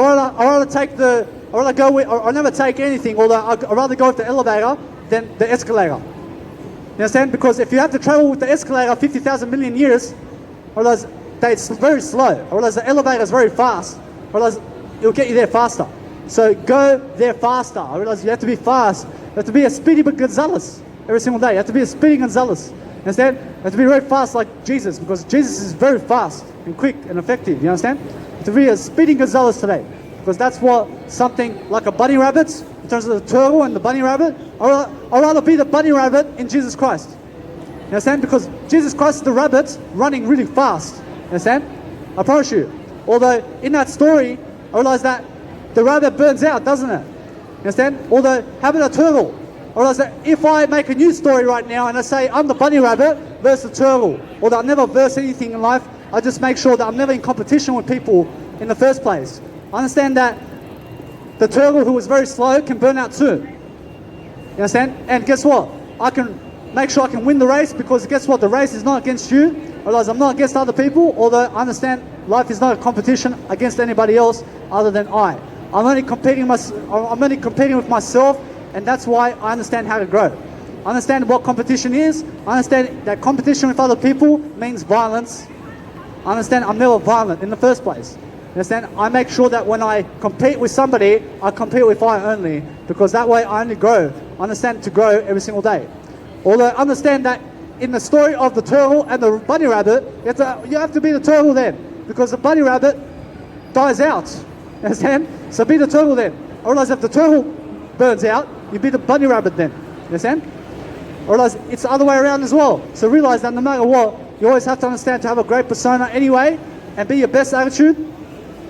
rather go with, I never take anything, although I'd rather go with the elevator than the escalator. You understand? Because if you have to travel with the escalator 50,000 million years, I realize that it's very slow. I realize the elevator is very fast. I realize it'll get you there faster. So go there faster. I realize you have to be fast. You have to be a speedy but Gonzalez every single day. You have to be a speedy Gonzalez. Understand? You have to be very fast like Jesus, because Jesus is very fast and quick and effective. You understand? You have to be a speedy Gonzalez today, because that's what something like a bunny rabbit, in terms of the turtle and the bunny rabbit, I'd rather be the bunny rabbit in Jesus Christ. You understand? Because Jesus Christ is the rabbit running really fast. You understand? I promise you. Although in that story, I realize that the rabbit burns out, doesn't it? You understand? Although having a turtle, I realize that if I make a new story right now and I say I'm the bunny rabbit versus the turtle, although I never verse anything in life, I just make sure that I'm never in competition with people in the first place. I understand that the turtle who was very slow can burn out too. You understand? And guess what? I can make sure I can win the race, because guess what? The race is not against you. I realize I'm not against other people, although I understand life is not a competition against anybody else other than I. I'm only competing with myself, and that's why I understand how to grow. I understand what competition is. I understand that competition with other people means violence. I understand I'm never violent in the first place. Understand? I make sure that when I compete with somebody, I compete with I only, because that way I only grow. I understand to grow every single day. Although I understand that in the story of the turtle and the bunny rabbit, you have to be the turtle then, because the bunny rabbit dies out. Understand? So be the turtle then. I realize if the turtle burns out, you be the bunny rabbit then. Understand? I realize it's the other way around as well. So realize that no matter what, you always have to understand to have a great persona anyway, and be your best attitude.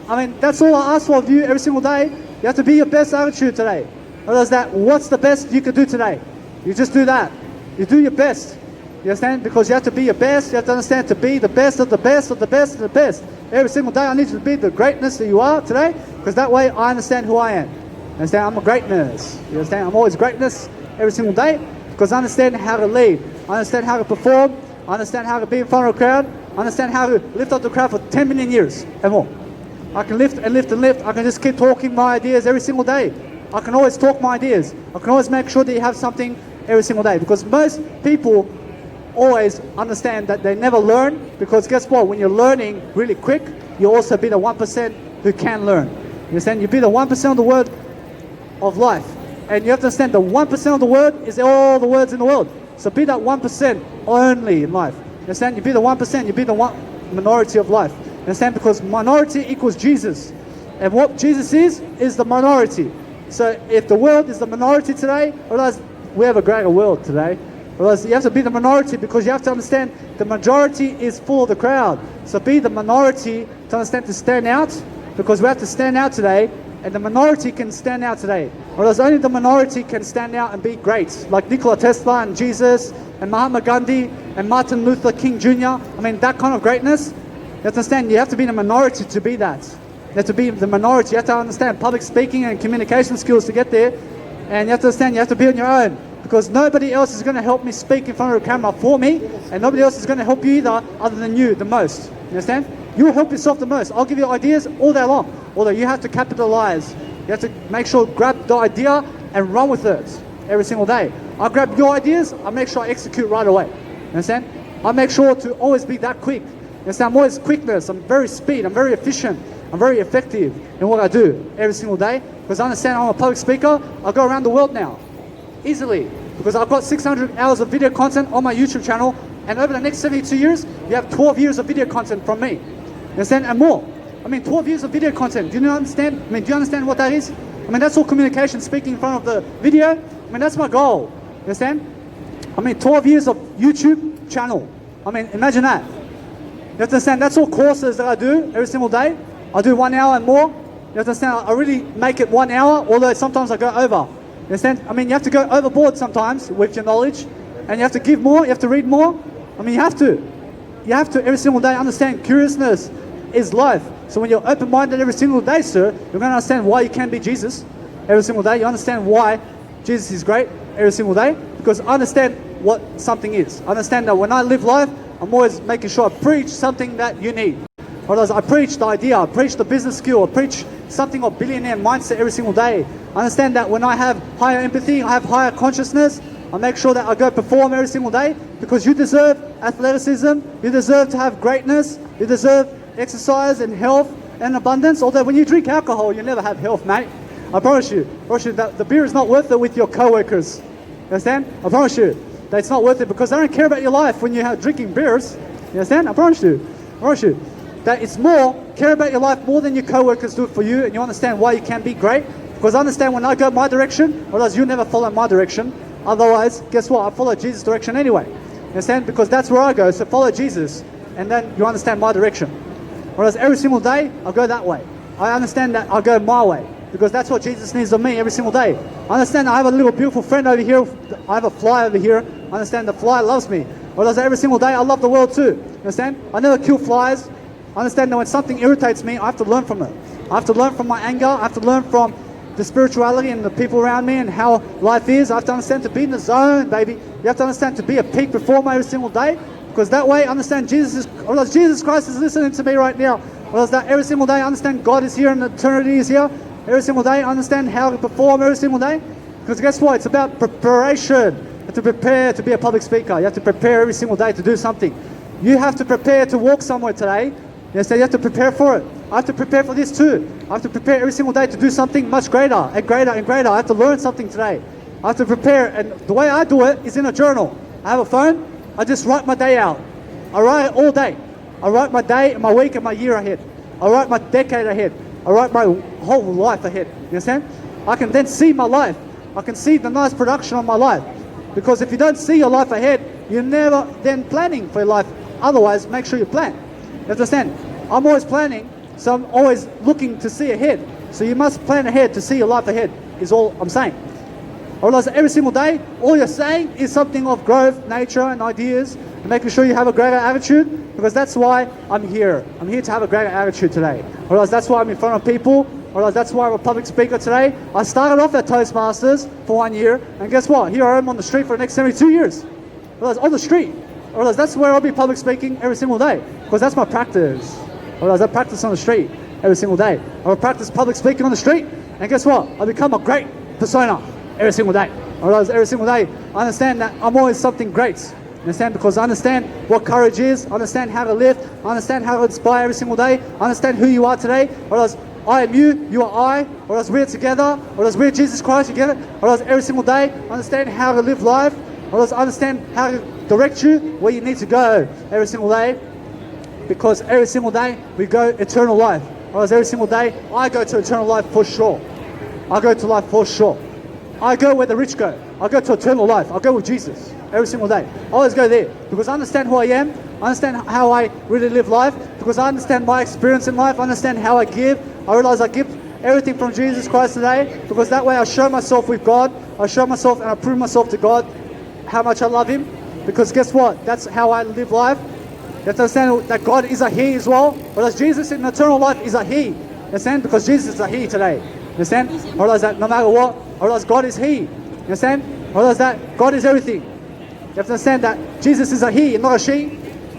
I mean, that's all I ask for of you every single day. You have to be your best attitude today. Realize that what's the best you can do today? You just do that. You do your best. You understand? Because you have to be your best. You have to understand to be the best of the best of the best of the best. Every single day I need you to be the greatness that you are today, because that way I understand who I am. You understand? I'm a greatness. You understand? I'm always greatness every single day, because I understand how to lead. I understand how to perform. I understand how to be in front of a crowd. I understand how to lift up the crowd for 10 million years and more. I can lift and lift and lift. I can just keep talking my ideas every single day. I can always talk my ideas. I can always make sure that you have something every single day, because most people always understand that they never learn, because guess what? When you're learning really quick, you also be the 1% who can learn. You understand? You be the 1% of the word of life. And you have to understand the 1% of the word is all the words in the world. So be that 1% only in life. You understand? You be the 1%, you be the minority of life. Understand? Because minority equals Jesus. And what Jesus is the minority. So if the world is the minority today, realize we have a greater world today. Realize you have to be the minority because you have to understand the majority is for the crowd. So be the minority to understand to stand out, because we have to stand out today, and the minority can stand out today. Whereas only the minority can stand out and be great, like Nikola Tesla and Jesus and Mahatma Gandhi and Martin Luther King Jr. I mean, that kind of greatness, you have to understand you have to be in a minority to be that. You have to be the minority. You have to understand public speaking and communication skills to get there. And you have to understand you have to be on your own, because nobody else is going to help me speak in front of a camera for me, and nobody else is going to help you either other than you the most. You understand? You help yourself the most. I'll give you ideas all day long. Although you have to capitalize. You have to make sure grab the idea and run with it every single day. I grab your ideas, I make sure I execute right away. You understand? I make sure to always be that quick. You understand? I'm always quickness, I'm very speed, I'm very efficient, I'm very effective in what I do every single day. Because I understand I'm a public speaker, I go around the world now. Easily. Because I've got 600 hours of video content on my YouTube channel, and over the next 72 years, you have 12 years of video content from me. You understand? And more. I mean, 12 years of video content. Do you understand? I mean, do you understand what that is? I mean, that's all communication, speaking in front of the video. I mean, that's my goal. You understand? I mean, 12 years of YouTube channel. I mean, imagine that. You have to understand, that's all courses that I do every single day. I do 1 hour and more. You have to understand, I really make it 1 hour, although sometimes I go over. You understand? I mean, you have to go overboard sometimes with your knowledge, and you have to give more, you have to read more. I mean, you have to. You have to every single day understand curiousness is life. So when you're open-minded every single day, sir, you're going to understand why you can be Jesus every single day. You understand why Jesus is great every single day, because I understand what something is. I understand that when I live life, I'm always making sure I preach something that you need. Otherwise, I preach the idea, I preach the business skill, I preach something of billionaire mindset every single day. I understand that when I have higher empathy, I have higher consciousness, I make sure that I go perform every single day, because you deserve athleticism, you deserve to have greatness, you deserve exercise and health and abundance. Although when you drink alcohol, you never have health, mate. I promise you that the beer is not worth it with your co-workers. You understand? I promise you that it's not worth it, because they don't care about your life when you're drinking beers. You understand? I promise you. I promise you that it's more, care about your life more than your co-workers do it for you, and you understand why you can be great. Because I understand when I go my direction, otherwise you never follow my direction. Otherwise, guess what? I follow Jesus' direction anyway. You understand? Because that's where I go. So follow Jesus, and then you understand my direction. Whereas every single day, I go that way. I understand that I go my way, because that's what Jesus needs of me every single day. I understand I have a little beautiful friend over here. I have a fly over here. I understand the fly loves me. Whereas every single day, I love the world too. You understand? I never kill flies. I understand that when something irritates me, I have to learn from it. I have to learn from my anger. I have to learn from the spirituality and the people around me and how life is. I have to understand to be in the zone, baby. You have to understand to be a peak performer every single day, because that way I understand Jesus Christ is listening to me right now. Whereas that every single day I understand God is here and eternity is here. Every single day I understand how to perform every single day. Because guess what? It's about preparation. You have to prepare to be a public speaker. You have to prepare every single day to do something. You have to prepare to walk somewhere today. Yes, so you have to prepare for it. I have to prepare for this too. I have to prepare every single day to do something much greater and greater and greater. I have to learn something today. I have to prepare, and the way I do it is in a journal. I have a phone, I just write my day out. I write it all day. I write my day and my week and my year ahead. I write my decade ahead. I write my whole life ahead. You understand? I can then see my life. I can see the nice production of my life. Because if you don't see your life ahead, you're never then planning for your life. Otherwise, make sure you plan. You understand? I'm always planning, so I'm always looking to see ahead. So you must plan ahead to see your life ahead, is all I'm saying. Otherwise, every single day, all you're saying is something of growth, nature, and ideas, and making sure you have a greater attitude, because that's why I'm here. I'm here to have a greater attitude today. Otherwise, that's why I'm in front of people. Otherwise, that's why I'm a public speaker today. I started off at Toastmasters for 1 year, and guess what? Here I am on the street for the next 72 years. Otherwise, on the street. Otherwise, that's where I'll be public speaking every single day, because that's my practice. Otherwise, I practice on the street every single day. I will practice public speaking on the street, and guess what? I become a great persona every single day. Otherwise, every single day, I understand that I'm always something great. Understand? Because I understand what courage is. I understand how to live. I understand how to inspire every single day. I understand who you are today. Otherwise, I am you, you are I. Otherwise, we're together. Otherwise, we're Jesus Christ together. Otherwise, every single day, I understand how to live life. Otherwise, I understand how to direct you where you need to go every single day. because every single day we go eternal life. Whereas every single day I go to eternal life for sure. I go to life for sure. I go where the rich go. I go to eternal life. I go with Jesus every single day. I always go there because I understand who I am. I understand how I really live life because I understand my experience in life. I understand how I give. I realize I give everything from Jesus Christ today because that way I show myself with God. I show myself and I prove myself to God how much I love Him. Because guess what? That's how I live life. You have to understand that God is a He as well. Whereas Jesus in eternal life is a He. Understand? Because Jesus is a He today. Understand? I realize that no matter what, I realize God is He. Understand? I realize that God is everything. You have to understand that Jesus is a He and not a she.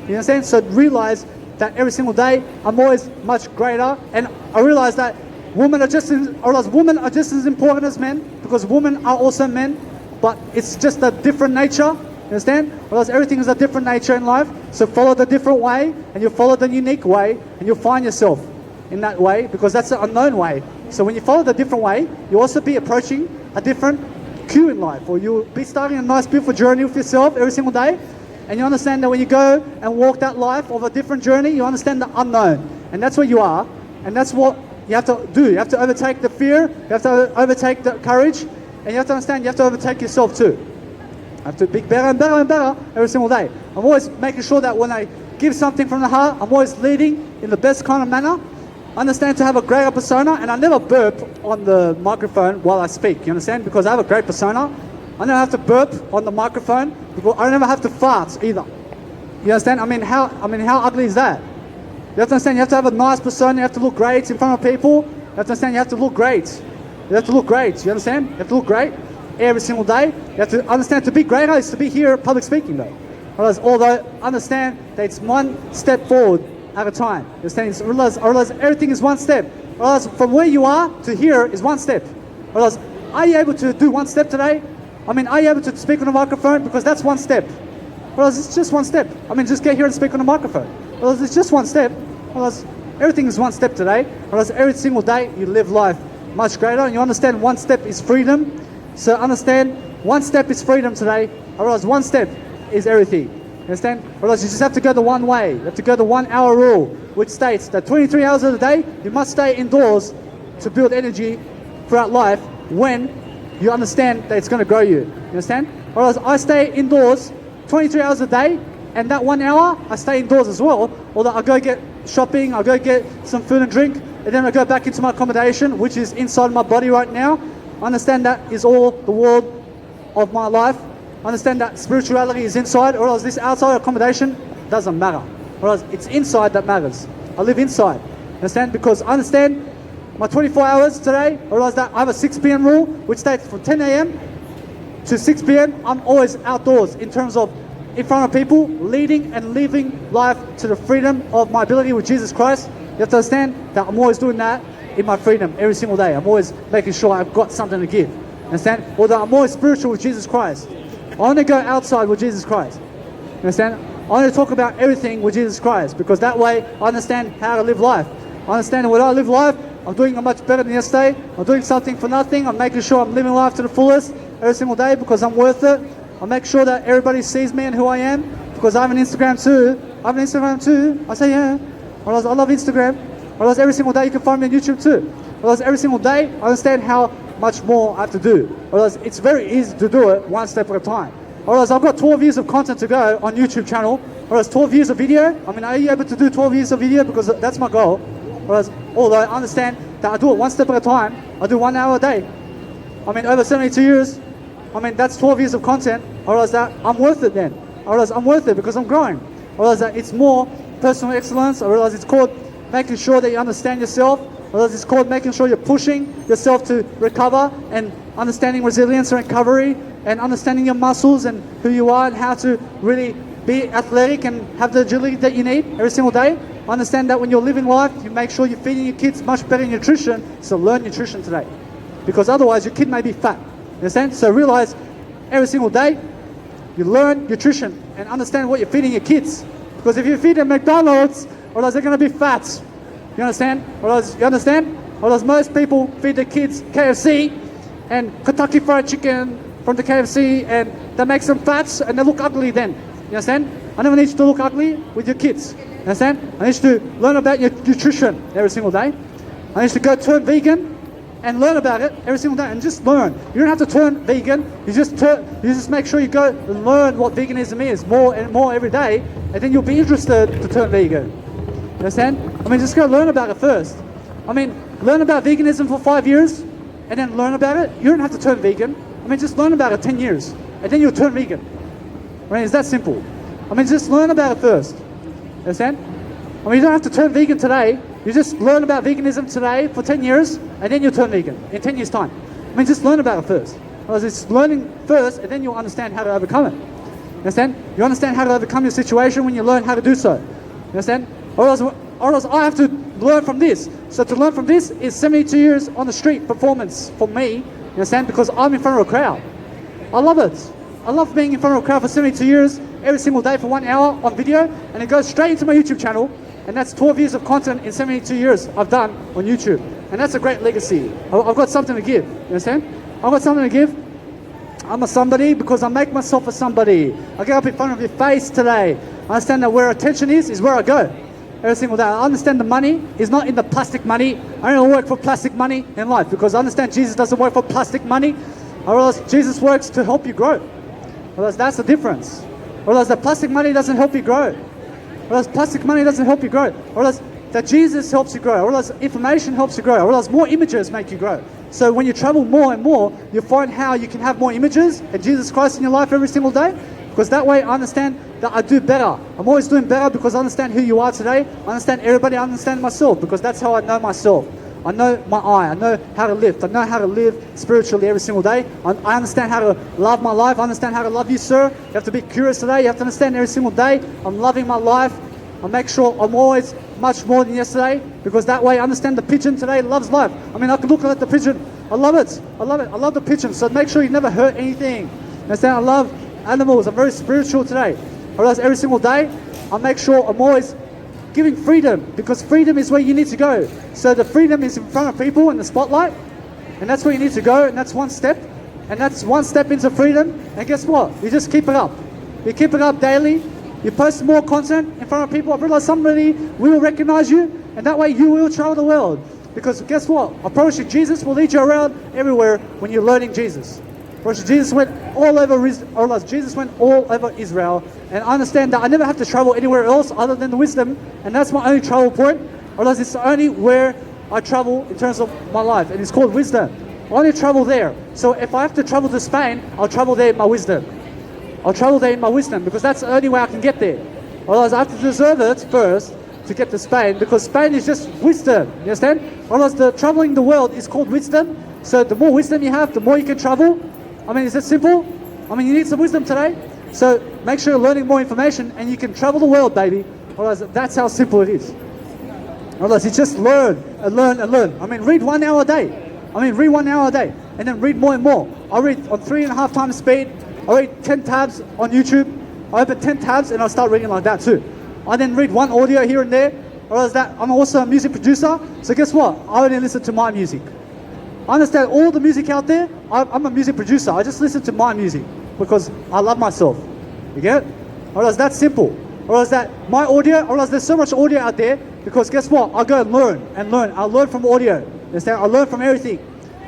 You understand? So realize that every single day I'm always much greater, and I realize that women are just as important as men because women are also men, but it's just a different nature. You understand? Whereas everything is a different nature in life. So follow the different way, and you'll follow the unique way, and you'll find yourself in that way because that's the unknown way. So when you follow the different way, you'll also be approaching a different queue in life, or you'll be starting a nice, beautiful journey with yourself every single day. And you understand that when you go and walk that life of a different journey, you understand the unknown. And that's where you are. And that's what you have to do. You have to overtake the fear. You have to overtake the courage. And you have to understand you have to overtake yourself too. You have to be better and better and better every single day. I'm always making sure that when I give something from the heart, I'm always leading in the best kind of manner. I understand to have a greater persona, and I never burp on the microphone while I speak. You understand? Because I have a great persona. I never have to burp on the microphone. Because I never have to fart either. You understand? I mean, how ugly is that? You have to understand. You have to have a nice persona. You have to look great in front of people. You have to understand. You have to look great. You have to look great. You understand? You have to look great every single day. You have to understand to be greater is to be here at public speaking though. Although understand that it's one step forward at a time. You understand? Realize everything is one step. Realize from where you are to here is one step. Realize, are you able to do one step today? I mean, are you able to speak on a microphone? Because that's one step. Realize it's just one step. I mean, just get here and speak on a microphone. Realize it's just one step. Realize everything is one step today. Realize every single day you live life much greater, and you understand one step is freedom. So understand one step is freedom today. I realize one step is everything. You understand? Realize you just have to go the one way. You have to go the 1 hour rule, which states that 23 hours of the day you must stay indoors to build energy throughout life when you understand that it's going to grow you. You understand? Whereas I stay indoors 23 hours a day, and that 1 hour I stay indoors as well. Although I go get shopping, I go get some food and drink, and then I go back into my accommodation, which is inside my body right now. I understand that is all the world of my life. I understand that spirituality is inside, or else this outside accommodation doesn't matter. Or else it's inside that matters. I live inside. Understand? Because I understand my 24 hours today, I realize that I have a 6 p.m. rule, which states from 10 a.m. to 6 p.m. I'm always outdoors in terms of in front of people, leading and living life to the freedom of my ability with Jesus Christ. You have to understand that I'm always doing that in my freedom every single day. I'm always making sure I've got something to give. Understand? Although I'm always spiritual with Jesus Christ. I want to go outside with Jesus Christ. Understand? I want to talk about everything with Jesus Christ because that way I understand how to live life. I understand when I live life, I'm doing much better than yesterday. I'm doing something for nothing. I'm making sure I'm living life to the fullest every single day because I'm worth it. I make sure that everybody sees me and who I am because I have an Instagram too. I say, yeah. I love Instagram. Every single day you can find me on YouTube too. Every single day I understand how much more I have to do. It's very easy to do it one step at a time. I've got 12 years of content to go on YouTube channel. 12 years of video. I mean, are you able to do 12 years of video? Because that's my goal. Although I understand that I do it one step at a time. I do 1 hour a day. I mean, over 72 years. I mean, that's 12 years of content. I realize that I'm worth it then. I realize I'm worth it because I'm growing. I realize that it's more personal excellence. I realize it's called making sure that you understand yourself. I realize it's called making sure you're pushing yourself to recover and understanding resilience and recovery and understanding your muscles and who you are and how to really be athletic and have the agility that you need every single day. I understand that when you're living life, you make sure you're feeding your kids much better nutrition. So learn nutrition today. Because otherwise your kid may be fat. You understand? So realize every single day you learn nutrition and understand what you're feeding your kids. Because if you feed them McDonald's, otherwise they're going to be fat. You understand? You understand? Otherwise most people feed their kids KFC and Kentucky Fried Chicken from the KFC and that makes them fat and they look ugly then. You understand? I never need you to look ugly with your kids. Understand? I need you to learn about your nutrition every single day. I need you to go turn vegan and learn about it every single day and just learn. You don't have to turn vegan. You just make sure you go and learn what veganism is more and more every day, and then you'll be interested to turn vegan. You understand? I mean, just go learn about it first. I mean, learn about veganism for 5 years and then learn about it. You don't have to turn vegan. I mean, just learn about it 10 years and then you'll turn vegan. I mean, it's that simple. I mean, just learn about it first. Understand? I mean, you don't have to turn vegan today. You just learn about veganism today for 10 years and then you'll turn vegan in 10 years' time. I mean, just learn about it first. Because it's learning first and then you'll understand how to overcome it. Understand? You understand how to overcome your situation when you learn how to do so. Understand? Or else I have to learn from this. So to learn from this is 72 years on the street performance for me. You understand? Because I'm in front of a crowd. I love it. I love being in front of a crowd for 72 years, every single day for 1 hour on video, and it goes straight into my YouTube channel, and that's 12 years of content in 72 years I've done on YouTube. And that's a great legacy. I've got something to give. You understand? I've got something to give. I'm a somebody because I make myself a somebody. I get up in front of your face today. I understand that where attention is where I go. Every single day. I understand the money is not in the plastic money. I don't work for plastic money in life because I understand Jesus doesn't work for plastic money. Or else Jesus works to help you grow. Or else that's the difference. Or else the plastic money doesn't help you grow. Or else plastic money doesn't help you grow. Or else that Jesus helps you grow. Or else information helps you grow. Or else more images make you grow. So when you travel more and more, you find how you can have more images and Jesus Christ in your life every single day. Because that way I understand that I do better. I'm always doing better because I understand who you are today. I understand everybody. I understand myself because that's how I know myself. I know my I know how to live. I know how to live spiritually every single day. I understand how to love my life. I understand how to love you, sir. You have to be curious today. You have to understand every single day I'm loving my life. I make sure I'm always much more than yesterday because that way I understand the pigeon today loves life. I mean, I can look at the pigeon. I love it. I love it. I love the pigeon. So make sure you never hurt anything. Understand? I love animals. I'm very spiritual today. Or else every single day, I make sure I'm always giving freedom because freedom is where you need to go. So the freedom is in front of people in the spotlight, and that's where you need to go, and that's one step, and that's one step into freedom. And guess what? You just keep it up. You keep it up daily. You post more content in front of people. I realize somebody will recognize you, and that way you will travel the world. Because guess what? I promise you, Jesus will lead you around everywhere when you're learning Jesus. Jesus went all over Israel, and I understand that I never have to travel anywhere else other than the wisdom, and that's my only travel point. Otherwise, it's the only where I travel in terms of my life, and it's called wisdom. I only travel there. So if I have to travel to Spain, I'll travel there in my wisdom. I'll travel there in my wisdom because that's the only way I can get there. Otherwise, I have to deserve it first to get to Spain because Spain is just wisdom. You understand? Otherwise, the traveling the world is called wisdom. So the more wisdom you have, the more you can travel. I mean, is that simple? I mean, you need some wisdom today. So make sure you're learning more information and you can travel the world, baby. Otherwise, that's how simple it is. Otherwise, you just learn and learn and learn. I mean, read 1 hour a day. Read 1 hour a day and then read more and more. I read on 3.5 times speed. I read 10 tabs on YouTube. I open 10 tabs and I start reading like that too. I then read one audio here and there. Otherwise, I'm also a music producer. So guess what? I only listen to my music. I understand all the music out there. I'm a music producer. I just listen to my music because I love myself. You get it? Or else that's simple. Or else that my audio, or else there's so much audio out there because guess what? I go and learn and learn. I learn from audio. Understand? I learn from everything.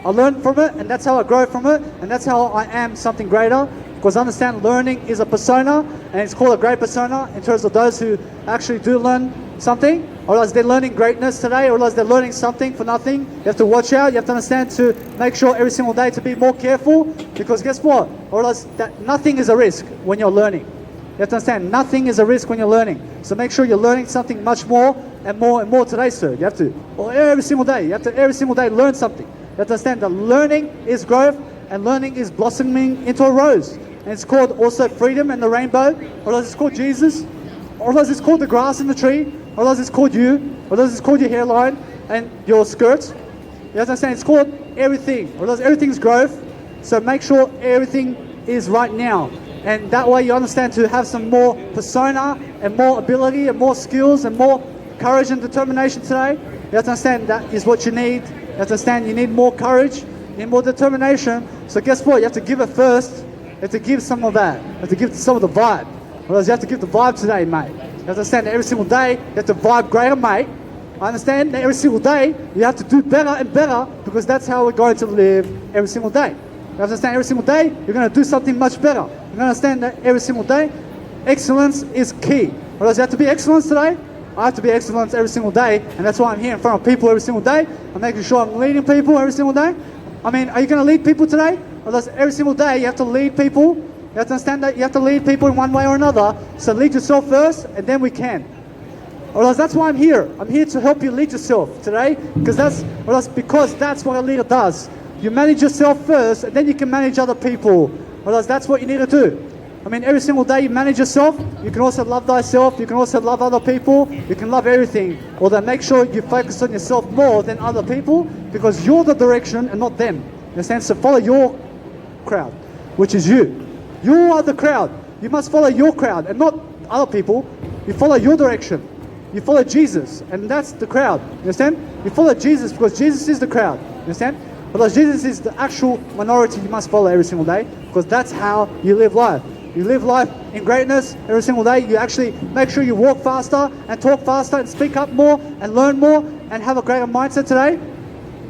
I learn from it and that's how I grow from it and that's how I am something greater because I understand learning is a persona and it's called a great persona in terms of those who actually do learn something, or else they're learning greatness today, or else they're learning something for nothing. You have to watch out. You have to understand to make sure every single day to be more careful because guess what? Or else that nothing is a risk when you're learning. You have to understand nothing is a risk when you're learning. So make sure you're learning something much more and more and more today, sir. You have to, or every single day. You have to every single day learn something. You have to understand that learning is growth and learning is blossoming into a rose. And it's called also freedom and the rainbow, or else it's called Jesus, or else it's called the grass and the tree, or else it's called you, or else it's called your hairline and your skirts. You have to understand it's called everything, or else everything's growth. So make sure everything is right now. And that way you understand to have some more persona and more ability and more skills and more courage and determination today. You have to understand that is what you need. You have to understand you need more courage, you need more determination. So guess what? You have to give it first. You have to give some of that. You have to give some of the vibe. Or else you have to give the vibe today, mate. have to understand that every single day you have to vibe greater, mate. I understand that every single day you have to do better and better because that's how we're going to live every single day. You understand every single day you're going to do something much better. You understand that every single day excellence is key. Otherwise, you have to be excellent today. I have to be excellent every single day, and that's why I'm here in front of people every single day. I'm making sure I'm leading people every single day. I mean, are you going to lead people today? Otherwise, every single day you have to lead people. You have to understand that you have to lead people in one way or another. So lead yourself first, and then we can. Otherwise, that's why I'm here. I'm here to help you lead yourself today, because that's what a leader does. You manage yourself first, and then you can manage other people. Otherwise, that's what you need to do. I mean, every single day you manage yourself. You can also love thyself. You can also love other people. You can love everything. Although make sure you focus on yourself more than other people, because you're the direction and not them. You understand? So follow your crowd, which is you. You are the crowd. You must follow your crowd and not other people. You follow your direction. You follow Jesus, and that's the crowd. You understand? You follow Jesus because Jesus is the crowd. You understand? Because Jesus is the actual minority you must follow every single day, because that's how you live life. You live life in greatness every single day. You actually make sure you walk faster and talk faster and speak up more and learn more and have a greater mindset today.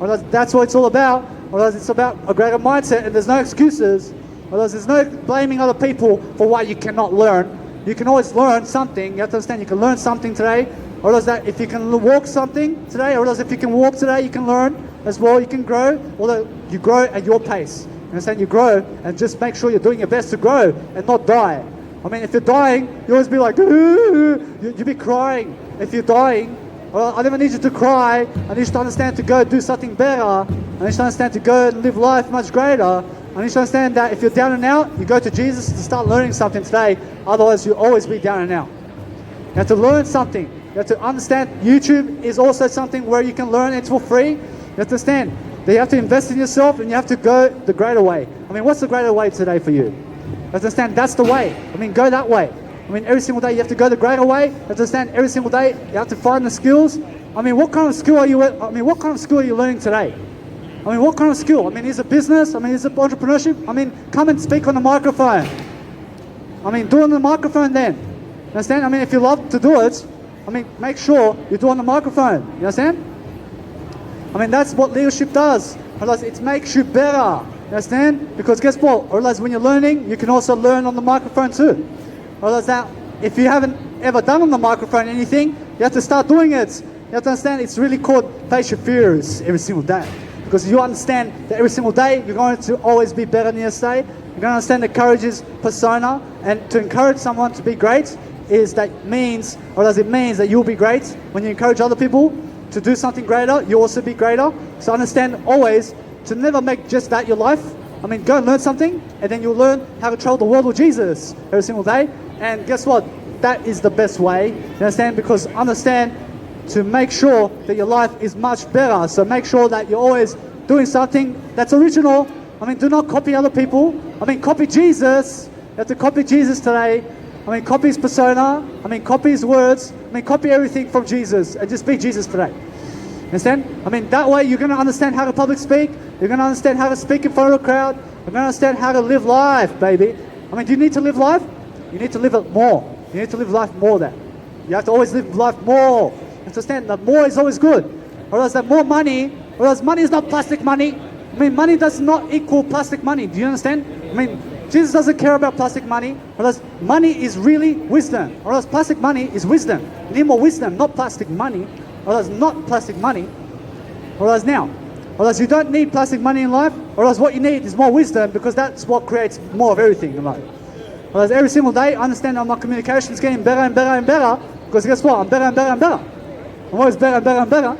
Otherwise, that's what it's all about. Otherwise, it's about a greater mindset, and there's no excuses. Otherwise, there's no blaming other people for why you cannot learn. You can always learn something. You have to understand you can learn something today. Or else that if you can walk something today, or else if you can walk today, you can learn as well. You can grow, although you grow at your pace. You understand? You grow, and just make sure you're doing your best to grow and not die. I mean, if you're dying, you always be like, you'll be crying. If you're dying, well, I never need you to cry. I need you to understand to go do something better. I need you to understand to go and live life much greater. I need you to understand that if you're down and out, you go to Jesus to start learning something today. Otherwise, you'll always be down and out. You have to learn something. You have to understand YouTube is also something where you can learn. It's for free. You have to understand that you have to invest in yourself, and you have to go the greater way. I mean, what's the greater way today for you? You have to understand that's the way. I mean, go that way. I mean, every single day you have to go the greater way. You have to understand every single day you have to find the skills. I mean, what kind of skill are you? What kind of skill are you learning today? I mean, what kind of skill? I mean, is it business? I mean, is it entrepreneurship? I mean, come and speak on the microphone. I mean, do it on the microphone then. You understand? I mean, if you love to do it, I mean, make sure you do it on the microphone. You understand? I mean, that's what leadership does. Otherwise, it makes you better. You understand? Because guess what? Otherwise, when you're learning, you can also learn on the microphone too. Otherwise, that if you haven't ever done on the microphone anything, you have to start doing it. You have to understand it's really called face your fears every single day. Because you understand that every single day you're going to always be better than yesterday. You're going to understand that courage is persona, and to encourage someone to be great is that means, or does it means that you'll be great. When you encourage other people to do something greater, you'll also be greater. So understand always to never make just that your life. I mean, go and learn something, and then you'll learn how to travel the world with Jesus every single day. And guess what? That is the best way. You understand? Because understand to make sure that your life is much better. So make sure that you're always doing something that's original. I mean, do not copy other people. I mean, copy Jesus. You have to copy Jesus today. I mean, copy his persona. I mean, copy his words. I mean, copy everything from Jesus and just be Jesus today. Understand? I mean, that way you're going to understand how to public speak. You're going to understand how to speak in front of a crowd. You're going to understand how to live life, baby. I mean, do you need to live life? You need to live it more. You need to live life more than. You have to always live life more. Understand that more is always good. Or else that more money, or else money is not plastic money. I mean, money does not equal plastic money. Do you understand? I mean, Jesus doesn't care about plastic money. Or else money is really wisdom. Or else plastic money is wisdom. You need more wisdom, not plastic money. Or else not plastic money. Or else now. Or else you don't need plastic money in life. Or else what you need is more wisdom, because that's what creates more of everything in life. Or else every single day, I understand that my communication is getting better and better and better. Because guess what? I'm better and better and better. I'm always better and better and better.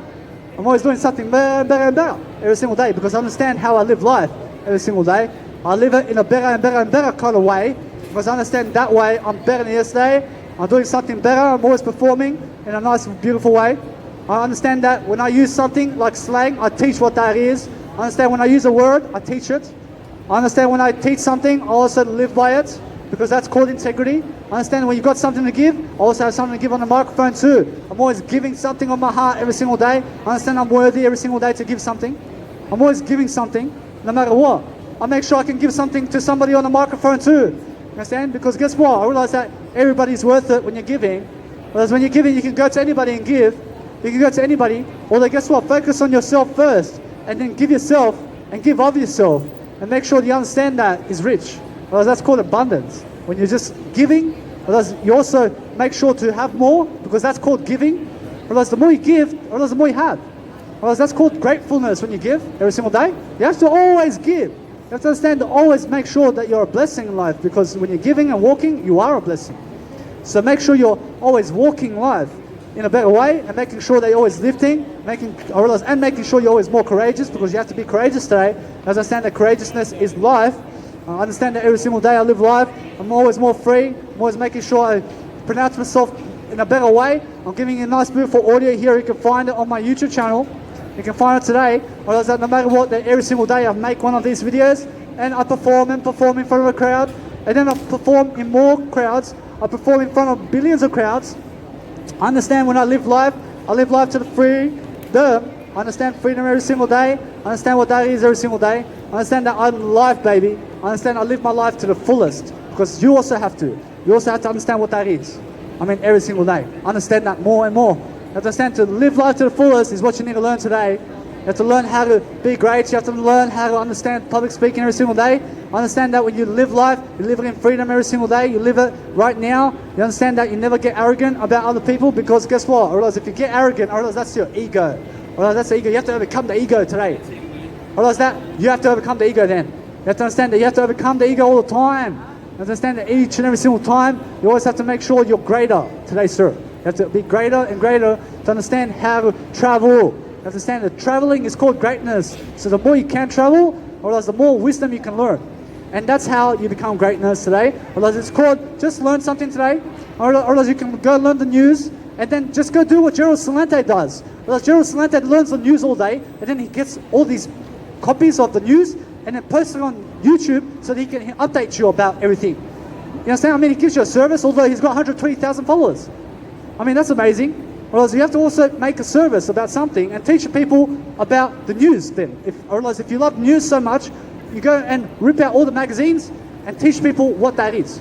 I'm always doing something better and better and better every single day, because I understand how I live life every single day. I live it in a better and better and better kind of way, because I understand that way I'm better than yesterday. I'm doing something better. I'm always performing in a nice, beautiful way. I understand that when I use something like slang, I teach what that is. I understand when I use a word, I teach it. I understand when I teach something, I also live by it, because that's called integrity. I understand when you've got something to give, I also have something to give on the microphone too. I'm always giving something on my heart every single day. I understand I'm worthy every single day to give something. I'm always giving something, no matter what. I make sure I can give something to somebody on the microphone too. You understand? Because guess what? I realize that everybody's worth it when you're giving. Whereas when you're giving, you can go to anybody and give. You can go to anybody. Although guess what? Focus on yourself first, and then give yourself and give of yourself, and make sure you understand that is rich. Whereas that's called abundance. When you're just giving, whereas you also make sure to have more, because that's called giving. Whereas the more you give, whereas the more you have. Whereas that's called gratefulness when you give every single day. You have to always give. You have to understand to always make sure that you're a blessing in life, because when you're giving and walking, you are a blessing. So make sure you're always walking life in a better way, and making sure that you're always lifting, making sure you're always more courageous, because you have to be courageous today. As I understand that courageousness is life. I understand that every single day I live life, I'm always more free. I'm always making sure I pronounce myself in a better way. I'm giving you a nice beautiful audio here. You can find it on my YouTube channel. You can find it today. Or that no matter what, that every single day I make one of these videos, and I perform in front of a crowd, and then I perform in more crowds. I perform in front of billions of crowds. I understand when I live life to the freedom. I understand freedom every single day. I understand what that is every single day. I understand that I'm life, baby. I understand I live my life to the fullest, because you also have to. You also have to understand what that is. I mean, every single day. Understand that more and more. You have to understand to live life to the fullest is what you need to learn today. You have to learn how to be great. You have to learn how to understand public speaking every single day. Understand that when you live life, you live it in freedom every single day. You live it right now. You understand that you never get arrogant about other people, because guess what? I realize if you get arrogant, I realize that's your ego. I realize that's the ego. You have to overcome the ego today. I realize that you have to overcome the ego then. You have to understand that you have to overcome the ego all the time. You understand that each and every single time, you always have to make sure you're greater today, sir. You have to be greater and greater to understand how to travel. You understand that traveling is called greatness. So the more you can travel, or the more wisdom you can learn. And that's how you become greatness today. Or it's called just learn something today. Or you can go learn the news, and then just go do what Gerald Celente does. Or Gerald Celente learns the news all day, and then he gets all these copies of the news, and then posts it on YouTube so that he can update you about everything. You understand? I mean, he gives you a service, although he's got 120,000 followers. I mean, that's amazing. Whereas you have to also make a service about something and teach people about the news then. If you love news so much, you go and rip out all the magazines and teach people what that is.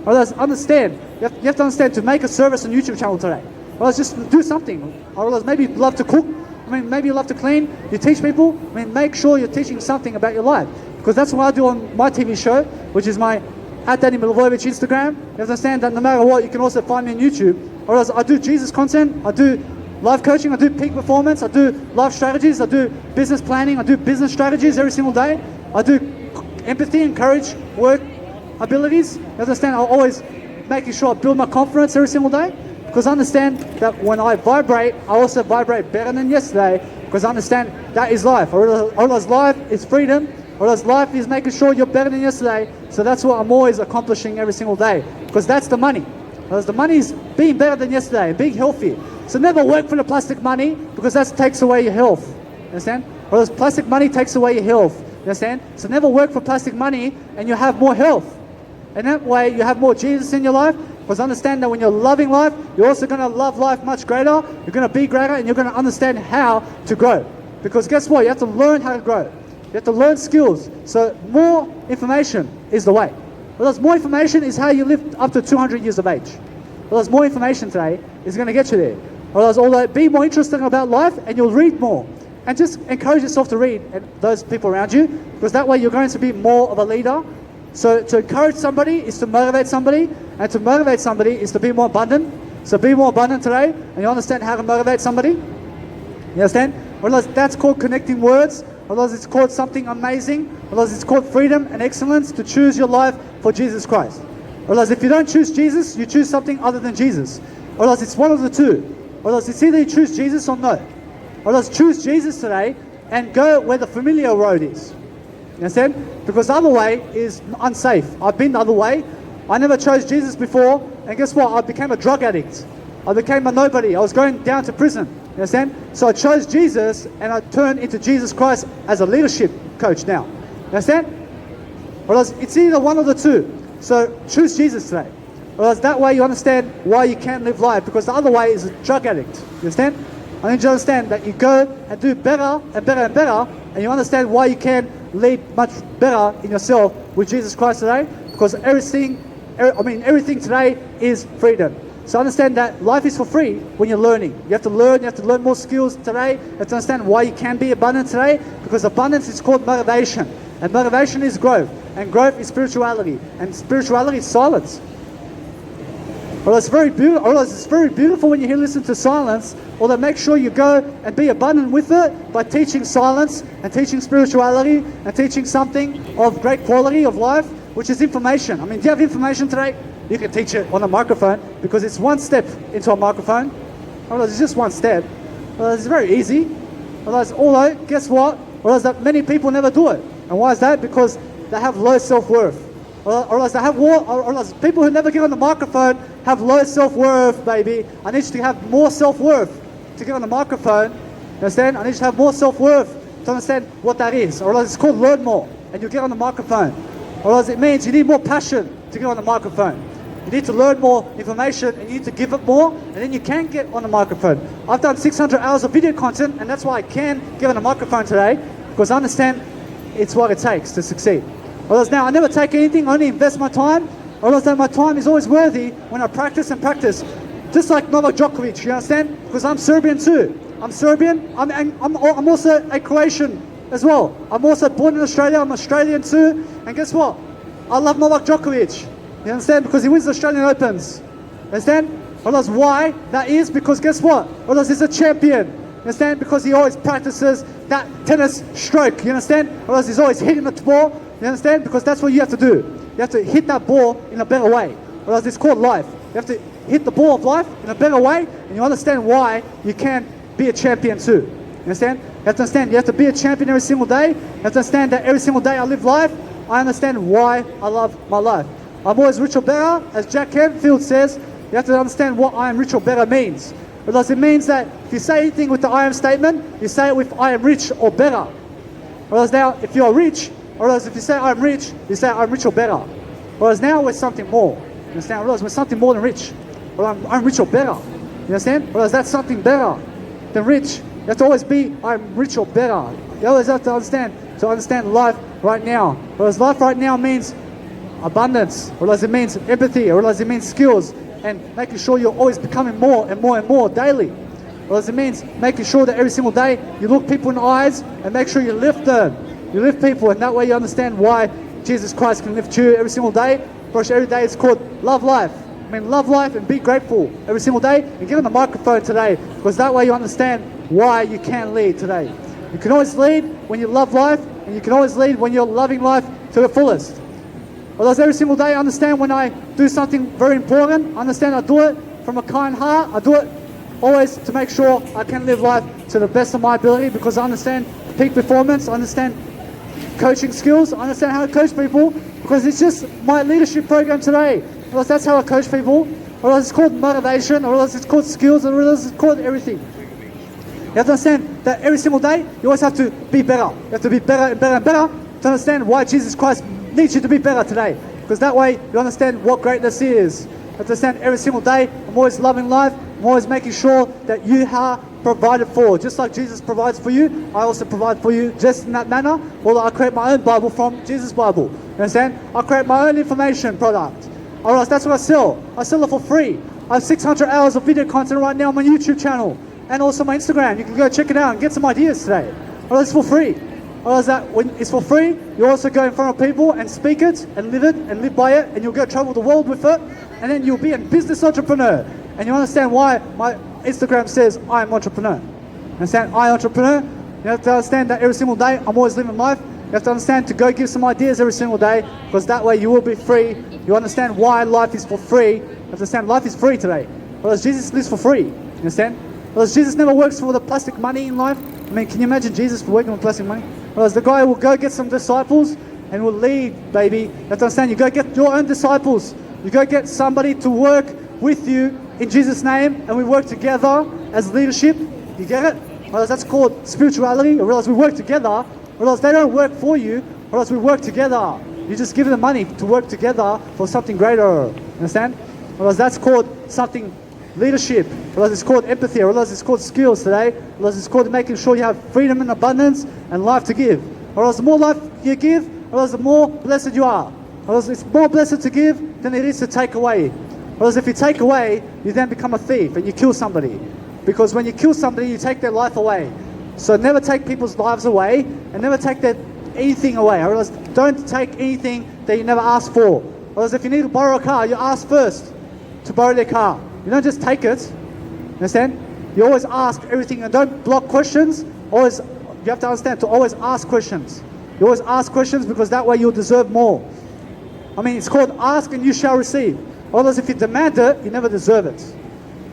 Otherwise, understand. You have to understand to make a service on YouTube channel today. Otherwise, just do something. Otherwise, maybe you love to cook. I mean, maybe you love to clean. You teach people. I mean, make sure you're teaching something about your life. Because that's what I do on my TV show, which is my @Danny Milivojevic Instagram. You have to understand that no matter what, you can also find me on YouTube. Or else I do Jesus content, I do life coaching, I do peak performance, I do life strategies, I do business planning, I do business strategies every single day. I do empathy and courage work abilities. You understand, I'm always making sure I build my confidence every single day. Because I understand that when I vibrate, I also vibrate better than yesterday. Because I understand that is life. Or else life is freedom. Or else life is making sure you're better than yesterday. So that's what I'm always accomplishing every single day. Because that's the money. Because the money is being better than yesterday, being healthy. So never work for the plastic money, because that takes away your health. You understand? Or else plastic money takes away your health. You understand? So never work for plastic money and you have more health. And that way you have more Jesus in your life. Because understand that when you're loving life, you're also going to love life much greater. You're going to be greater, and you're going to understand how to grow. Because guess what? You have to learn how to grow. You have to learn skills. So more information is the way. Because more information is how you live up to 200 years of age. Because more information today is going to get you there. Although be more interested about life, and you'll read more. And just encourage yourself to read, and those people around you, because that way you're going to be more of a leader. So to encourage somebody is to motivate somebody, and to motivate somebody is to be more abundant. So be more abundant today, and you understand how to motivate somebody. You understand? Otherwise, that's called connecting words. Otherwise, it's called something amazing. Otherwise, it's called freedom and excellence to choose your life for Jesus Christ. Otherwise, if you don't choose Jesus, you choose something other than Jesus. Otherwise, it's one of the two. Otherwise, it's either you choose Jesus or no. Otherwise, choose Jesus today and go where the familiar road is. You understand? Because the other way is unsafe. I've been the other way. I never chose Jesus before, and guess what? I became a drug addict. I became a nobody. I was going down to prison. You understand? So I chose Jesus, and I turned into Jesus Christ as a leadership coach now. You understand? Otherwise, it's either one of the two. So choose Jesus today. Otherwise, that way you understand why you can't live life, because the other way is a drug addict. You understand? I need you to understand that you go and do better and better and better, and you understand why you can lead much better in yourself with Jesus Christ today, because everything today is freedom. So understand that life is for free when you're learning. You have to learn more skills today. You have to understand why you can be abundant today, because abundance is called motivation. And motivation is growth. And growth is spirituality. And spirituality is silence. Although it's very beautiful when you listen to silence, although make sure you go and be abundant with it by teaching silence and teaching spirituality and teaching something of great quality of life, which is information. I mean, do you have information today? You can teach it on a microphone, because it's one step into a microphone. Although it's just one step. It's very easy. Although, guess what? That many people never do it. And why is that? Because they have low self-worth. People who never get on the microphone have low self-worth, baby. I need you to have more self-worth to get on the microphone. You understand? I need you to have more self-worth to understand what that is. Or else it's called learn more, and you get on the microphone. Or else it means you need more passion to get on the microphone. You need to learn more information, and you need to give it more, and then you can get on the microphone. I've done 600 hours of video content, and that's why I can get on the microphone today, because I understand it's what it takes to succeed. Whereas now I never take anything, I only invest my time. Whereas my time is always worthy when I practice and practice. Just like Novak Djokovic, you understand? Because I'm Serbian too. I'm Serbian, I'm also a Croatian as well. I'm also born in Australia, I'm Australian too. And guess what? I love Novak Djokovic. You understand? Because he wins the Australian Opens. You understand? Whereas why? That is because guess what? Whereas he's a champion. You understand? Because he always practices that tennis stroke. You understand? Whereas he's always hitting the ball. You understand? Because that's what you have to do. You have to hit that ball in a better way. Whereas it's called life. You have to hit the ball of life in a better way, and you understand why you can be a champion too. You understand? You have to understand you have to be a champion every single day. You have to understand that every single day I live life, I understand why I love my life. I'm always rich or better, as Jack Canfield says. You have to understand what I am rich or better means. Because it means that if you say anything with the I am statement, you say it with I am rich or better. Whereas now, if you're rich, or else if you say I'm rich, you say I'm rich or better. Whereas now we're something more. You understand? Whereas we're something more than rich. Or I'm rich or better. You understand? Whereas that's something better than rich. You have to always be I'm rich or better. You always have to understand life right now. Whereas life right now means abundance. Whereas it means empathy. Whereas it means skills. And making sure you're always becoming more and more and more daily. Whereas it means making sure that every single day you look people in the eyes and make sure you lift them. You lift people, and that way you understand why Jesus Christ can lift you every single day. Because every day it's called love life. I mean, love life and be grateful every single day. And get on the microphone today, because that way you understand why you can lead today. You can always lead when you love life, and you can always lead when you're loving life to the fullest. Although every single day I understand when I do something very important, I understand I do it from a kind heart. I do it always to make sure I can live life to the best of my ability, because I understand peak performance, I understand coaching skills, I understand how to coach people, because it's just my leadership program today. Or else that's how I coach people. Or else it's called motivation, or else it's called skills, or else it's called everything. You have to understand that every single day you always have to be better. You have to be better and better and better to understand why Jesus Christ needs you to be better today. Because that way you understand what greatness is. You have to understand every single day I'm always loving life. I'm always making sure that you are provided for. Just like Jesus provides for you, I also provide for you just in that manner. Although I create my own Bible from Jesus' Bible. You understand? I create my own information product. Or else that's what I sell. I sell it for free. I have 600 hours of video content right now on my YouTube channel. And also my Instagram. You can go check it out and get some ideas today. Or else it's for free. Or else that when it's for free, you also go in front of people and speak it and live by it, and you'll go travel the world with it, and then you'll be a business entrepreneur. And you understand why my Instagram says I'm entrepreneur. Understand? I entrepreneur. You have to understand that every single day I'm always living life. You have to understand to go give some ideas every single day, because that way you will be free. You understand why life is for free. You have to understand life is free today. Whereas Jesus lives for free. You understand? Whereas Jesus never works for the plastic money in life. I mean, can you imagine Jesus working with plastic money? Whereas the guy will go get some disciples and will lead, baby. You have to understand, you go get your own disciples. You go get somebody to work with you in Jesus' name, and we work together as leadership. You get it? Whereas that's called spirituality. Or else we work together. Or else they don't work for you. Or else we work together. You just give them money to work together for something greater. Understand? Or else that's called something leadership. Or else it's called empathy. Or else it's called skills today. Or else it's called making sure you have freedom and abundance and life to give. Or else the more life you give, or else the more blessed you are. Or else it's more blessed to give than it is to take away. Whereas if you take away, you then become a thief and you kill somebody. Because when you kill somebody, you take their life away. So never take people's lives away and never take anything away. I realize don't take anything that you never asked for. Whereas if you need to borrow a car, you ask first to borrow their car. You don't just take it. You understand? You always ask everything and don't block questions. Always, you have to understand to always ask questions. You always ask questions because that way you'll deserve more. I mean, it's called ask and you shall receive. Otherwise, if you demand it, you never deserve it.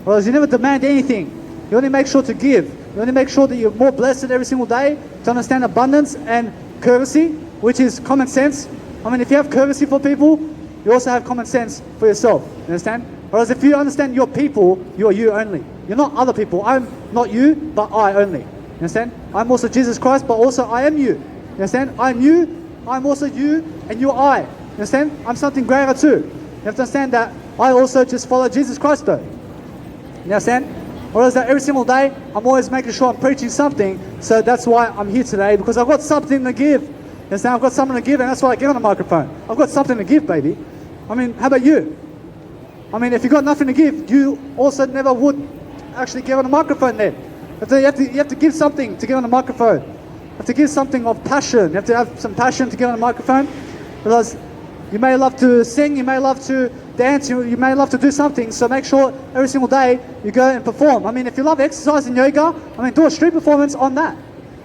Otherwise, you never demand anything. You only make sure to give. You only make sure that you're more blessed every single day to understand abundance and courtesy, which is common sense. I mean, if you have courtesy for people, you also have common sense for yourself. You understand? Whereas if you understand your people, you are you only. You're not other people. I'm not you, but I only. You understand? I'm also Jesus Christ, but also I am you. You understand? I'm you, I'm also you, and you're I. You understand? I'm something greater too. You have to understand that I also just follow Jesus Christ though. You understand? Whereas that every single day, I'm always making sure I'm preaching something. So that's why I'm here today, because I've got something to give. You understand? I've got something to give, and that's why I get on the microphone. I've got something to give, baby. I mean, how about you? I mean, if you've got nothing to give, you also never would actually get on the microphone then. You have to give something to get on the microphone. You have to give something of passion. You have to have some passion to get on the microphone. Because you may love to sing, you may love to dance, you may love to do something. So make sure every single day you go and perform. I mean, if you love exercise and yoga, I mean, do a street performance on that.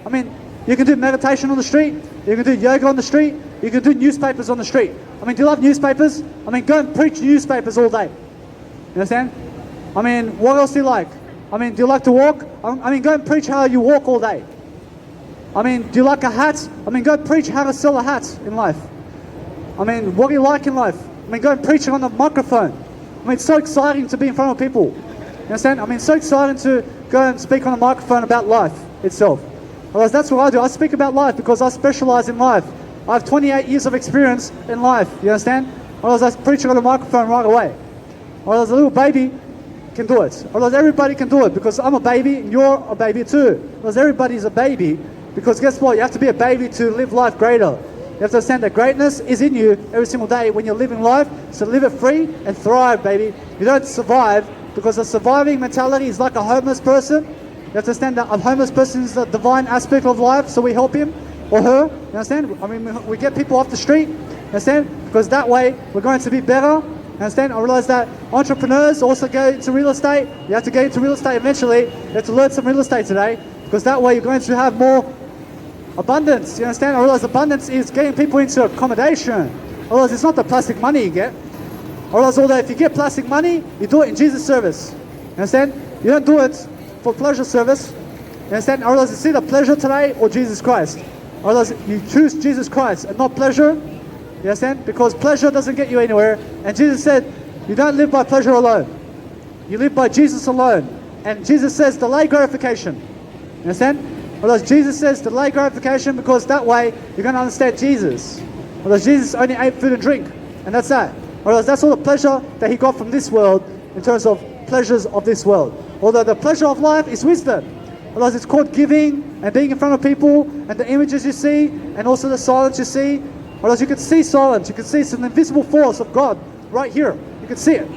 I mean, you can do meditation on the street, you can do yoga on the street, you can do newspapers on the street. I mean, do you love newspapers? I mean, go and preach newspapers all day. You understand? I mean, what else do you like? I mean, do you like to walk? I mean, go and preach how you walk all day. I mean, do you like a hat? I mean, go and preach how to sell a hat in life. I mean, what do you like in life? I mean, go and preach it on the microphone. I mean, it's so exciting to be in front of people. You understand? I mean, it's so exciting to go and speak on a microphone about life itself. Otherwise, that's what I do. I speak about life because I specialize in life. I have 28 years of experience in life. You understand? Otherwise, I preach it on the microphone right away. Otherwise, a little baby can do it. Otherwise, everybody can do it because I'm a baby and you're a baby too. Otherwise, everybody's a baby because guess what? You have to be a baby to live life greater. You have to understand that greatness is in you every single day when you're living life. So live it free and thrive, baby. You don't survive because a surviving mentality is like a homeless person. You have to understand that a homeless person is a divine aspect of life, so we help him or her. You understand? I mean, we get people off the street. You understand? Because that way we're going to be better. You understand? I realize that entrepreneurs also go into real estate. You have to get into real estate eventually. You have to learn some real estate today because that way you're going to have more abundance. You understand? I realize abundance is getting people into accommodation. I realize it's not the plastic money you get. I realize although if you get plastic money, you do it in Jesus' service. You understand? You don't do it for pleasure service. You understand? I realize it's either pleasure today or Jesus Christ. I realize you choose Jesus Christ and not pleasure. You understand? Because pleasure doesn't get you anywhere. And Jesus said, you don't live by pleasure alone. You live by Jesus alone. And Jesus says, delay gratification. You understand? Whereas Jesus says delay gratification because that way you're going to understand Jesus. Whereas Jesus only ate food and drink, and that's that. Whereas that's all the pleasure that he got from this world in terms of pleasures of this world. Although the pleasure of life is wisdom. Whereas it's called giving and being in front of people and the images you see and also the silence you see. Whereas you can see silence, you can see some invisible force of God right here. You can see it.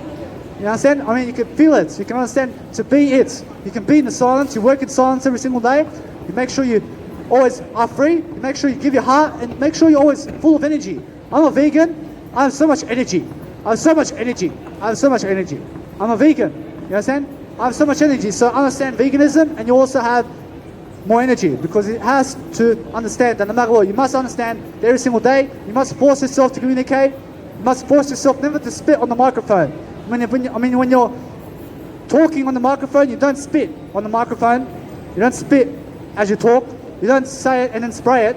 You understand? I mean, you can feel it. You can understand to be it. You can be in the silence. You work in silence every single day. You make sure you always are free. You make sure you give your heart and make sure you're always full of energy. I'm a vegan. I have so much energy. I have so much energy. I have so much energy. I'm a vegan. You understand? I have so much energy. So understand veganism and you also have more energy because it has to understand that no matter what, you must understand that every single day, you must force yourself to communicate. You must force yourself never to spit on the microphone. When you're talking on the microphone, you don't spit on the microphone. You don't spit as you talk. You don't say it and then spray it.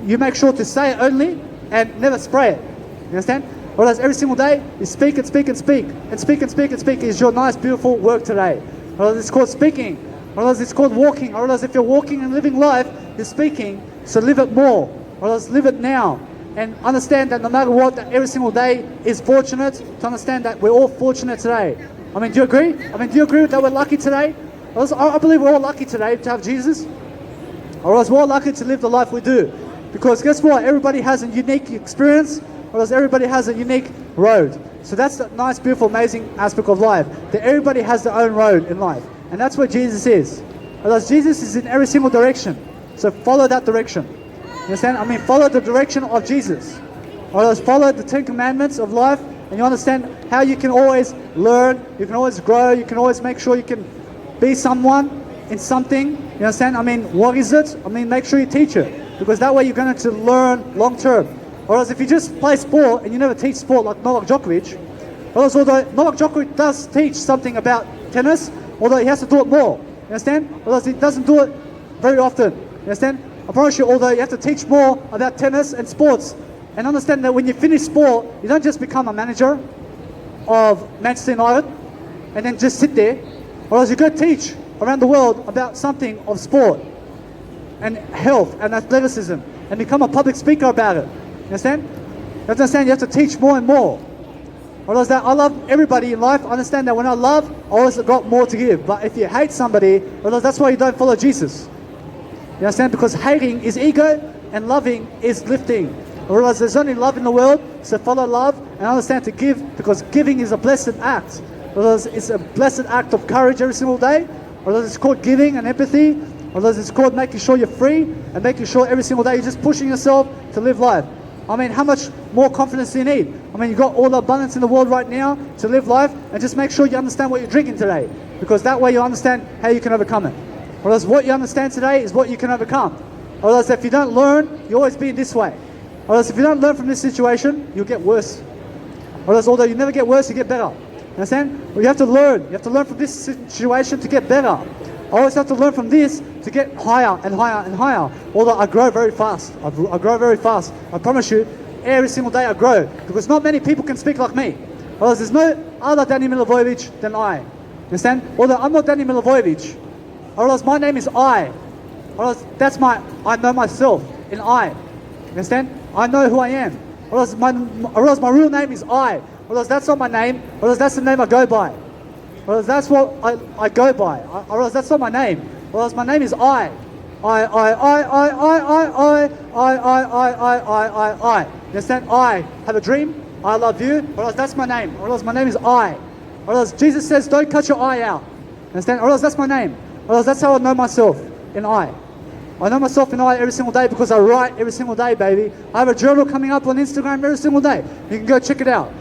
You make sure to say it only and never spray it. You understand? Whereas every single day, you speak and speak and speak. And speak and speak and speak is your nice, beautiful work today. Whereas it's called speaking. Whereas it's called walking. Whereas if you're walking and living life, you're speaking. So live it more. Whereas live it now. And understand that no matter what, that every single day is fortunate. To understand that we're all fortunate today. I mean, do you agree? I mean, do you agree that we're lucky today? I believe we're all lucky today to have Jesus. Or else we're all lucky to live the life we do. Because guess what? Everybody has a unique experience. Or everybody has a unique road. So that's the nice, beautiful, amazing aspect of life. That everybody has their own road in life. And that's where Jesus is. Because Jesus is in every single direction. So follow that direction. You understand? I mean, follow the direction of Jesus. Or follow the 10 commandments of life. And you understand how you can always learn. You can always grow. You can always make sure you can be someone in something. You understand? I mean, what is it? I mean, make sure you teach it. Because that way you're going to learn long term. Whereas if you just play sport and you never teach sport like Novak Djokovic, whereas although Novak Djokovic does teach something about tennis, although he has to do it more. You understand? Whereas he doesn't do it very often. You understand? I promise you, although you have to teach more about tennis and sports, and understand that when you finish sport, you don't just become a manager of Manchester United and then just sit there. Whereas you go teach around the world about something of sport and health and athleticism and become a public speaker about it. You understand? You understand you have to teach more and more. Whereas that I love everybody in life. I understand that when I love, I always got more to give. But if you hate somebody, well, that's why you don't follow Jesus. You understand? Because hating is ego and loving is lifting. Whereas there's only love in the world, so follow love and understand to give, because giving is a blessed act. Whereas it's a blessed act of courage every single day. Whereas it's called giving and empathy. Whereas it's called making sure you're free and making sure every single day you're just pushing yourself to live life. I mean, how much more confidence do you need? I mean, you've got all the abundance in the world right now to live life, and just make sure you understand what you're drinking today, because that way you understand how you can overcome it. Whereas what you understand today is what you can overcome. Whereas if you don't learn, you always be this way. Whereas if you don't learn from this situation, you'll get worse. Whereas although you never get worse, you get better. Understand? Well, you have to learn. You have to learn from this situation to get better. I always have to learn from this to get higher and higher and higher. Although I grow very fast. I grow very fast. I promise you, every single day I grow. Because not many people can speak like me. Otherwise, there's no other Danny Milivojevic than I. Understand? Although I'm not Danny Milivojevic. Otherwise, my name is I. Otherwise, that's I know myself in I. Understand? I know who I am. Otherwise, my real name is I. Otherwise, that's not my name. Otherwise, that's the name I go by. Whereas that's what I go by. Whereas that's not my name. Whereas my name is I. I. You understand? I have a dream. I love you. Whereas that's my name. Whereas my name is I. Whereas Jesus says, don't cut your eye out. You understand? Whereas that's my name. Whereas that's how I know myself in I. I know myself in I every single day because I write every single day, baby. I have a journal coming up on Instagram every single day. You can go check it out.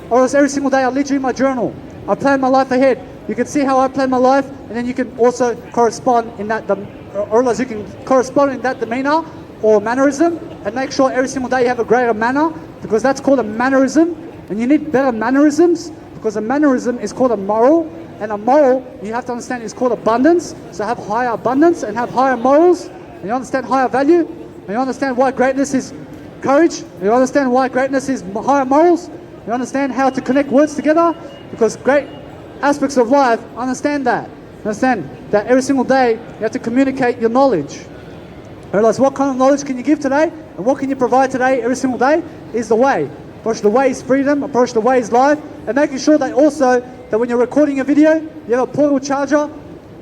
Or else every single day I lead you in my journal. I plan my life ahead. You can see how I plan my life, and then you can also correspond in that, or else you can correspond in that demeanor or mannerism, and make sure every single day you have a greater manner, because that's called a mannerism, and you need better mannerisms, because a mannerism is called a moral, and a moral, you have to understand, is called abundance. So have higher abundance and have higher morals, and you understand higher value, and you understand why greatness is courage, and you understand why greatness is higher morals. You understand how to connect words together, because great aspects of life understand that. Understand that every single day you have to communicate your knowledge. Realize what kind of knowledge can you give today, and what can you provide today every single day is the way. Approach the way is freedom, approach the way is life, and making sure that also that when you're recording a video, you have a portable charger,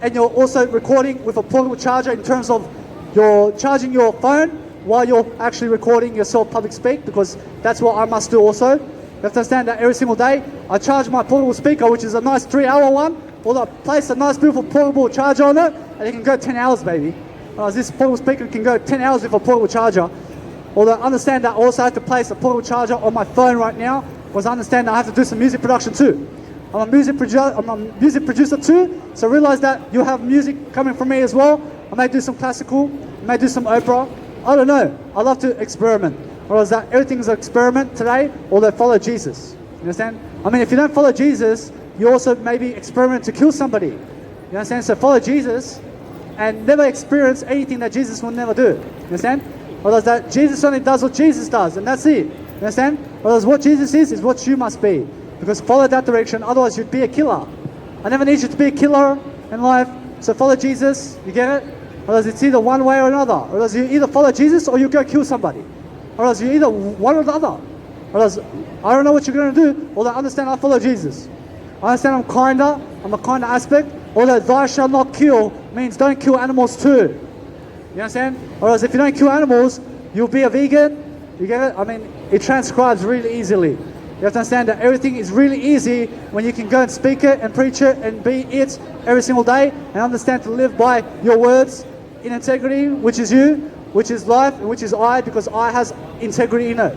and you're also recording with a portable charger in terms of you're charging your phone while you're actually recording yourself public speak, because that's what I must do also. You have to understand that every single day I charge my portable speaker, which is a nice 3-hour one, or I place a nice beautiful portable charger on it, and it can go 10 hours, baby. This portable speaker can go 10 hours with a portable charger. Although I understand that I also have to place a portable charger on my phone right now, because I understand that I have to do some music production too. I'm a music producer too, so realize that you have music coming from me as well. I may do some classical, I may do some opera. I don't know. I love to experiment. Or is that everything's an experiment today, or they follow Jesus? You understand? I mean, if you don't follow Jesus, you also maybe experiment to kill somebody. You understand? So follow Jesus and never experience anything that Jesus will never do. You understand? Or is that Jesus only does what Jesus does, and that's it. You understand? Or is what Jesus is what you must be. Because follow that direction, otherwise you'd be a killer. I never need you to be a killer in life, so follow Jesus, you get it? Or else it's either one way or another. Or else you either follow Jesus or you go kill somebody. Or else you either one or the other. Or else I don't know what you're going to do, although I understand I follow Jesus. I understand I'm a kinder aspect, although thou shalt not kill means don't kill animals too. You understand? Or else if you don't kill animals, you'll be a vegan. You get it? I mean, it transcribes really easily. You have to understand that everything is really easy when you can go and speak it and preach it and be it every single day, and understand to live by your words in integrity, which is you, which is life, and which is I, because I has integrity in it.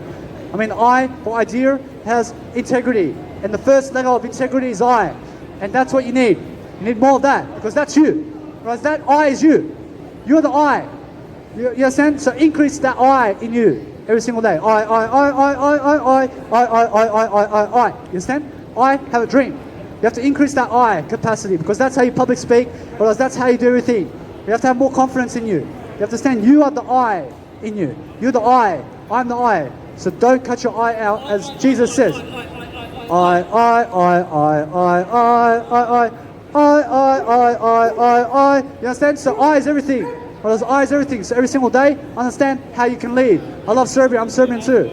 I mean, I, for idea, has integrity. And the first letter of integrity is I. And that's what you need. You need more of that, because that's you. Whereas that I is you. You're the I. You understand? So increase that I in you every single day. I. You understand? I have a dream. You have to increase that I capacity, because that's how you public speak, or else that's how you do everything. You have to have more confidence in you. You have to understand you are the I in you. You're the I. I'm the I. So don't cut your I out, as Jesus says. I. You understand? So I is everything. Well, I is everything. So every single day, understand how you can lead. I love Serbia. I'm Serbian too.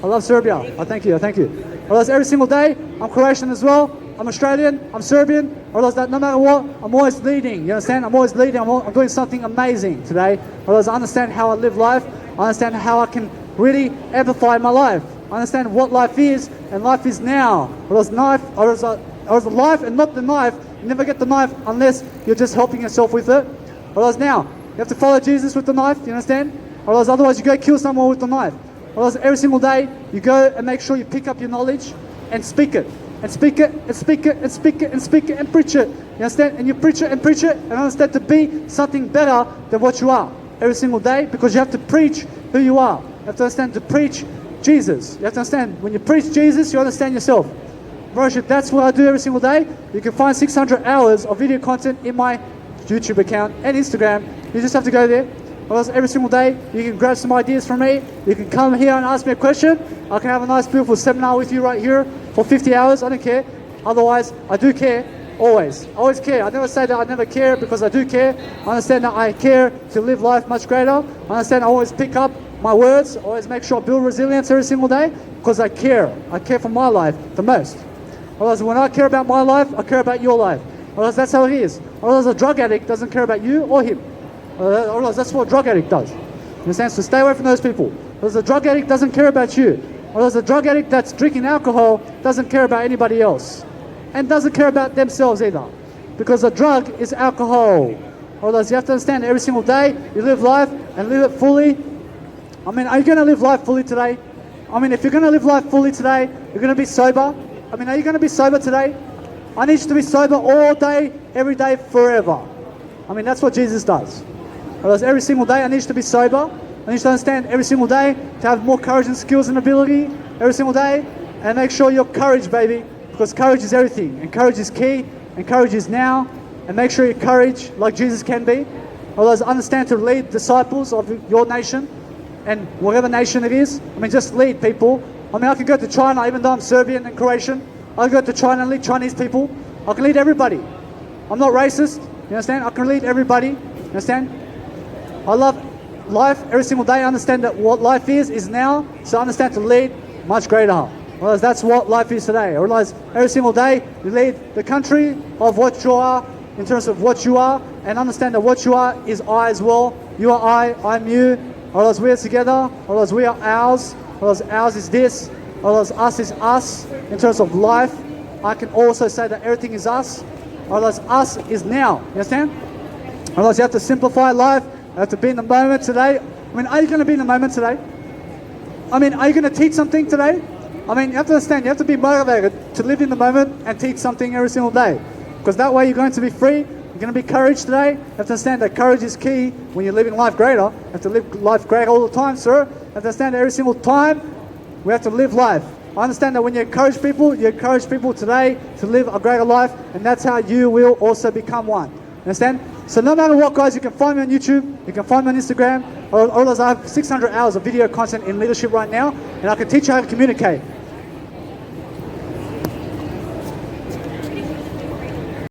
I love Serbia. I thank you. I thank you. Well, every single day, I'm Croatian as well. I'm Australian. I'm Serbian. Or that no matter what, I'm always leading. You understand? I'm always leading. I'm doing something amazing today. Or I understand how I live life. I understand how I can really amplify my life. I understand what life is, and life is now. Or knife, or the life and not the knife. You never get the knife unless you're just helping yourself with it. Or now. You have to follow Jesus with the knife, you understand? Or otherwise you go kill someone with the knife. Or every single day you go and make sure you pick up your knowledge and speak it. And speak it, and speak it, and speak it, and speak it, and preach it. You understand? And you preach it, and understand to be something better than what you are every single day, because you have to preach who you are. You have to understand to preach Jesus. You have to understand, when you preach Jesus, you understand yourself. Worship, that's what I do every single day. You can find 600 hours of video content in my YouTube account and Instagram. You just have to go there. Otherwise, every single day, you can grab some ideas from me. You can come here and ask me a question. I can have a nice, beautiful seminar with you right here for 50 hours. I don't care. Otherwise, I do care. Always. I always care. I never say that I never care, because I do care. I understand that I care to live life much greater. I understand I always pick up my words. I always make sure I build resilience every single day, because I care. I care for my life the most. Otherwise, when I care about my life, I care about your life. Otherwise, that's how it is. Otherwise, a drug addict doesn't care about you or him. Otherwise, that's what a drug addict does. You understand? So stay away from those people. Because a drug addict doesn't care about you. Otherwise, a drug addict that's drinking alcohol doesn't care about anybody else. And doesn't care about themselves either. Because a drug is alcohol. Otherwise, you have to understand, every single day, you live life and live it fully. I mean, are you going to live life fully today? I mean, if you're going to live life fully today, you're going to be sober. I mean, are you going to be sober today? I need you to be sober all day, every day, forever. I mean, that's what Jesus does. Otherwise, every single day, I need you to be sober. I need you to understand every single day to have more courage and skills and ability every single day. And make sure you're courage, baby. Because courage is everything. And courage is key. And courage is now. And make sure you're courage like Jesus can be. Otherwise, understand to lead disciples of your nation. And whatever nation it is. I mean, just lead people. I mean, I could go to China, even though I'm Serbian and Croatian. I can go to China and lead Chinese people. I can lead everybody. I'm not racist. You understand? I can lead everybody. You understand? I love life every single day. I understand that what life is now. So I understand to lead much greater. Otherwise, that's what life is today. Otherwise, every single day, you lead the country of what you are, in terms of what you are, and understand that what you are is I as well. You are I, I'm you. Otherwise, we are together. Otherwise, we are ours. Otherwise, ours is this. Otherwise, us is us. In terms of life, I can also say that everything is us. Otherwise, us is now. You understand? Otherwise, you have to simplify life. You have to be in the moment today. I mean, are you going to be in the moment today? I mean, are you going to teach something today? I mean, you have to understand, you have to be motivated to live in the moment and teach something every single day. Because that way you're going to be free. You're going to be courage today. You have to understand that courage is key when you're living life greater. You have to live life greater all the time, sir. You have to understand that every single time we have to live life. I understand that when you encourage people today to live a greater life, and that's how you will also become one. Understand? So no matter what, guys, you can find me on YouTube, you can find me on Instagram, or else I have 600 hours of video content in leadership right now, and I can teach you how to communicate.